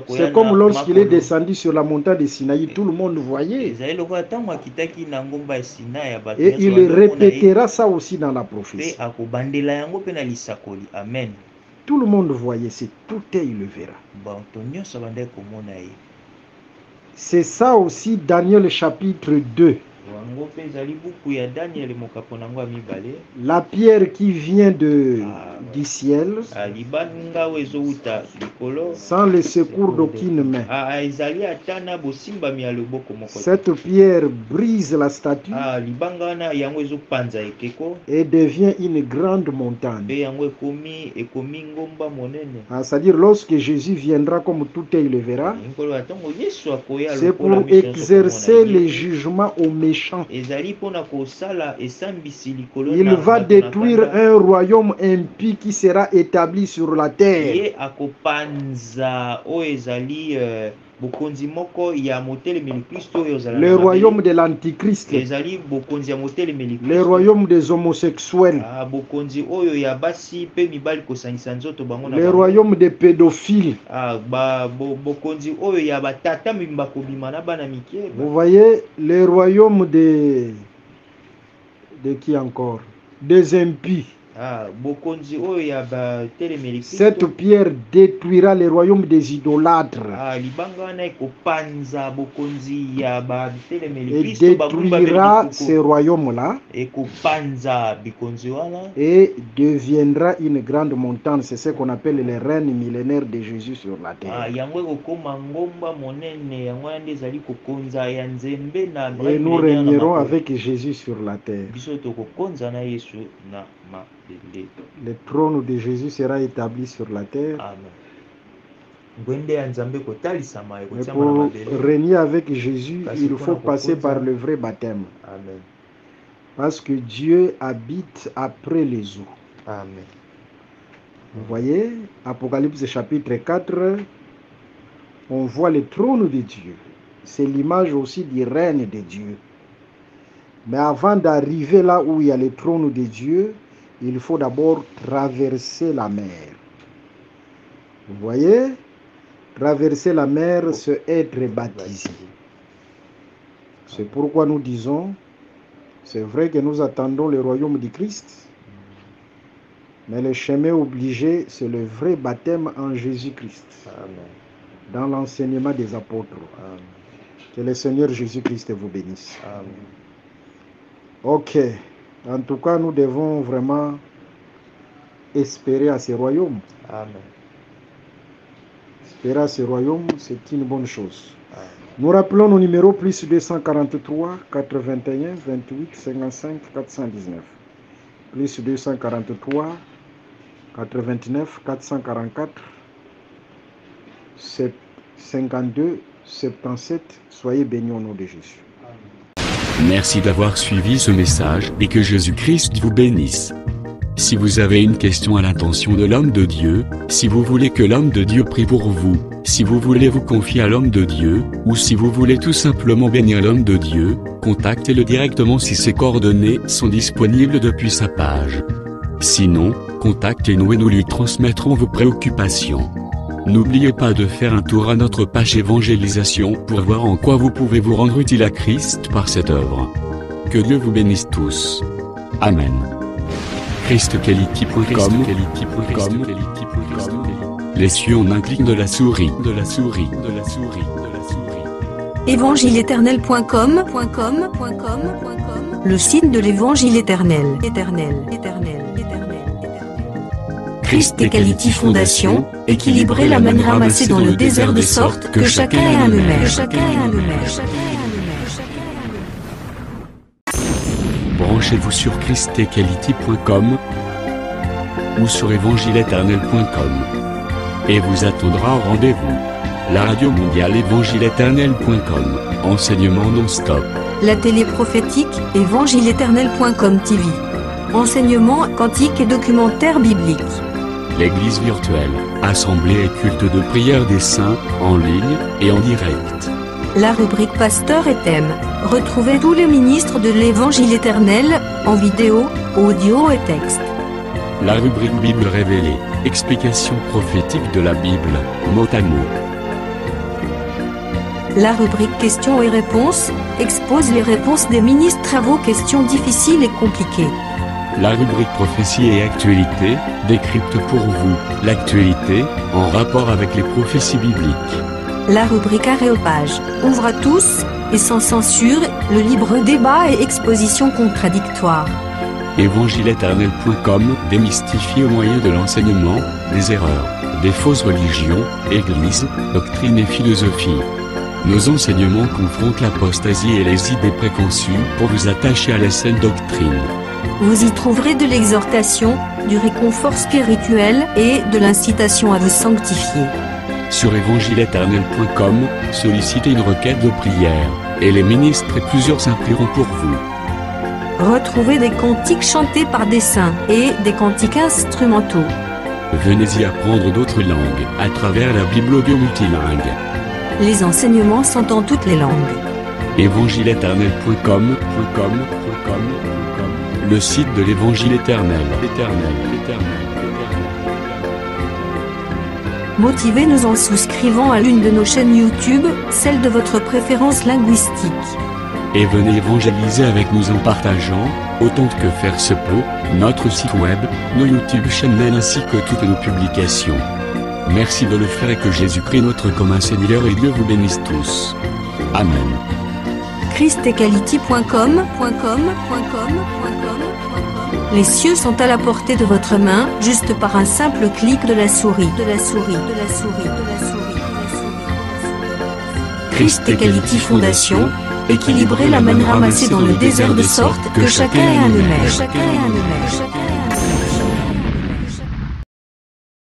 C'est comme lorsqu'il est descendu sur la montagne de Sinaï, tout le monde voyait. Et il répétera ça aussi dans la prophétie. Tout le monde voyait, c'est tout œil le verra. C'est ça aussi Daniel chapitre 2. Wango pe ezali buku ya Daniel mokapo nango ya mibale. La pierre qui vient du ciel, Libanga oyo ezowuta likolo. sans le secours d'aucune main. Ezali ata na bosimbami ya loboko moko. Cette pierre brise la statue libanga wana yango ezopanza ekeko. et devient une grande montagne. Pe yango ekomi ngomba monene. C'est-à-dire lorsque Jésus viendra comme tout œil le verra, Nkolo atango Yesu akoya c'est pour exercer les jugements aux méchants. ezali pona kosala esambisi likolo. Il va détruire un royaume impie qui sera établi sur la terre. Ye akopanza o ezali bokonzi moko ya motelemeli Kristo oyo ezala. Le royaume de l'antichrist. Ezali bokonzi ya motelemeli Kristo. Le royaume des homosexuels. Bokonzi oyo ya basi pe mibali kosangisa nzoto bango na le royaume des pédophiles. bokonzi oyo ya batata mimba kobima na bana mike. Vous voyez, le royaume de qui encore? Des impies. Bokonzi oyo ya batelemeli Kristo. Cette pierre détruira le royaume des idolâtres. Libanga wana ekopanza bokonzi ya batelemeli Et Kristo détruira ce royaume-là. Ekopanza bikonzi wana. Et deviendra une grande montagne. C'est ce qu'on appelle le règne millénaire de Jésus sur la terre. Yango ekokoma ngomba monene yango ande ezali kokonza ya nzembe na. Et nous régnerons avec Jésus sur la terre. Biso tokokonza na Yesu na ma. Le trône de Jésus sera établi sur la terre. Mais pour régner avec Jésus, il faut passer par le vrai baptême. Amen. Parce que Dieu habite après les eaux. Amen. Vous voyez, Apocalypse chapitre 4, on voit le trône de Dieu. C'est l'image aussi du règne de Dieu. Mais avant d'arriver là où il y a le trône de Dieu, il faut d'abord traverser la mer. Vous voyez? Traverser la mer, c'est être baptisé. C'est pourquoi nous disons, c'est vrai que nous attendons le royaume du Christ, mais le chemin obligé, c'est le vrai baptême en Jésus-Christ. Dans l'enseignement des apôtres. Amen. Que le Seigneur Jésus-Christ vous bénisse. Amen. Ok. En tout cas, nous devons vraiment espérer à ce royaume. Amen. Espérer à ce royaume, c'est une bonne chose. Amen. Nous rappelons nos numéros plus 243 81 28 55 419. Plus 243 89 444 52 77. Soyez bénis au nom de Jésus. Merci d'avoir suivi ce message et que Jésus-Christ vous bénisse. Si vous avez une question à l'intention de l'homme de Dieu, si vous voulez que l'homme de Dieu prie pour vous, si vous voulez vous confier à l'homme de Dieu, ou si vous voulez tout simplement bénir l'homme de Dieu, contactez-le directement si ses coordonnées sont disponibles depuis sa page. Sinon, contactez-nous et nous lui transmettrons vos préoccupations. N'oubliez pas de faire un tour à notre page évangélisation pour voir en quoi vous pouvez vous rendre utile à Christ par cette œuvre. Que Dieu vous bénisse tous. Amen. ChristQuality.com. Les cieux en un clic de la souris. Évangile-éternel.com. Le site de l'évangile éternel. Christ et Quality Fondation, équilibrer la manne ramassée dans le désert de sorte que chacun ait un maire. Branchez-vous sur ChristEquality.com ou sur évangile-éternel.com et vous attendra au rendez-vous. La radio mondiale évangile-éternel.com, enseignement non-stop. La télé prophétique évangile-éternel.com TV, enseignement quantique et documentaire biblique. L'église virtuelle, assemblée et culte de prière des saints, en ligne et en direct. La rubrique Pasteur et thème. Retrouvez tous les ministres de l'Évangile éternel, en vidéo, audio et texte. La rubrique Bible révélée, explication prophétique de la Bible, mot à mot. La rubrique Questions et réponses, expose les réponses des ministres à vos questions difficiles et compliquées. La rubrique Prophétie et actualité, décrypte pour vous l'actualité, en rapport avec les prophéties bibliques. La rubrique Aréopage, ouvre à tous, et sans censure, le libre débat et exposition contradictoire. Évangile-éternel.com démystifie au moyen de l'enseignement, des erreurs, des fausses religions, églises, doctrines et philosophie. Nos enseignements confrontent l'apostasie et les idées préconçues pour vous attacher à la saine doctrine. Vous y trouverez de l'exhortation, du réconfort spirituel et de l'incitation à vous sanctifier. Sur évangile-éternel.com, sollicitez une requête de prière, et les ministres et plusieurs s'implieront pour vous. Retrouvez des cantiques chantés par des saints et des cantiques instrumentaux. Venez y apprendre d'autres langues à travers la Bible audio multilingue. Les enseignements sont en toutes les langues. évangile-éternel.com, le site de l'Évangile éternel. Motivez-nous en souscrivant à l'une de nos chaînes YouTube, celle de votre préférence linguistique. Et venez évangéliser avec nous en partageant, autant que faire se peut, notre site web, nos YouTube channels ainsi que toutes nos publications. Merci de le faire et que Jésus-Christ notre commun Seigneur et Dieu vous bénisse tous. Amen. christequality.com. Les cieux sont à la portée de votre main, juste par un simple clic de la souris. Christ Equality Fondation, équilibrer la manne ramassée dans le désert de sorte que chacun ait un aimère.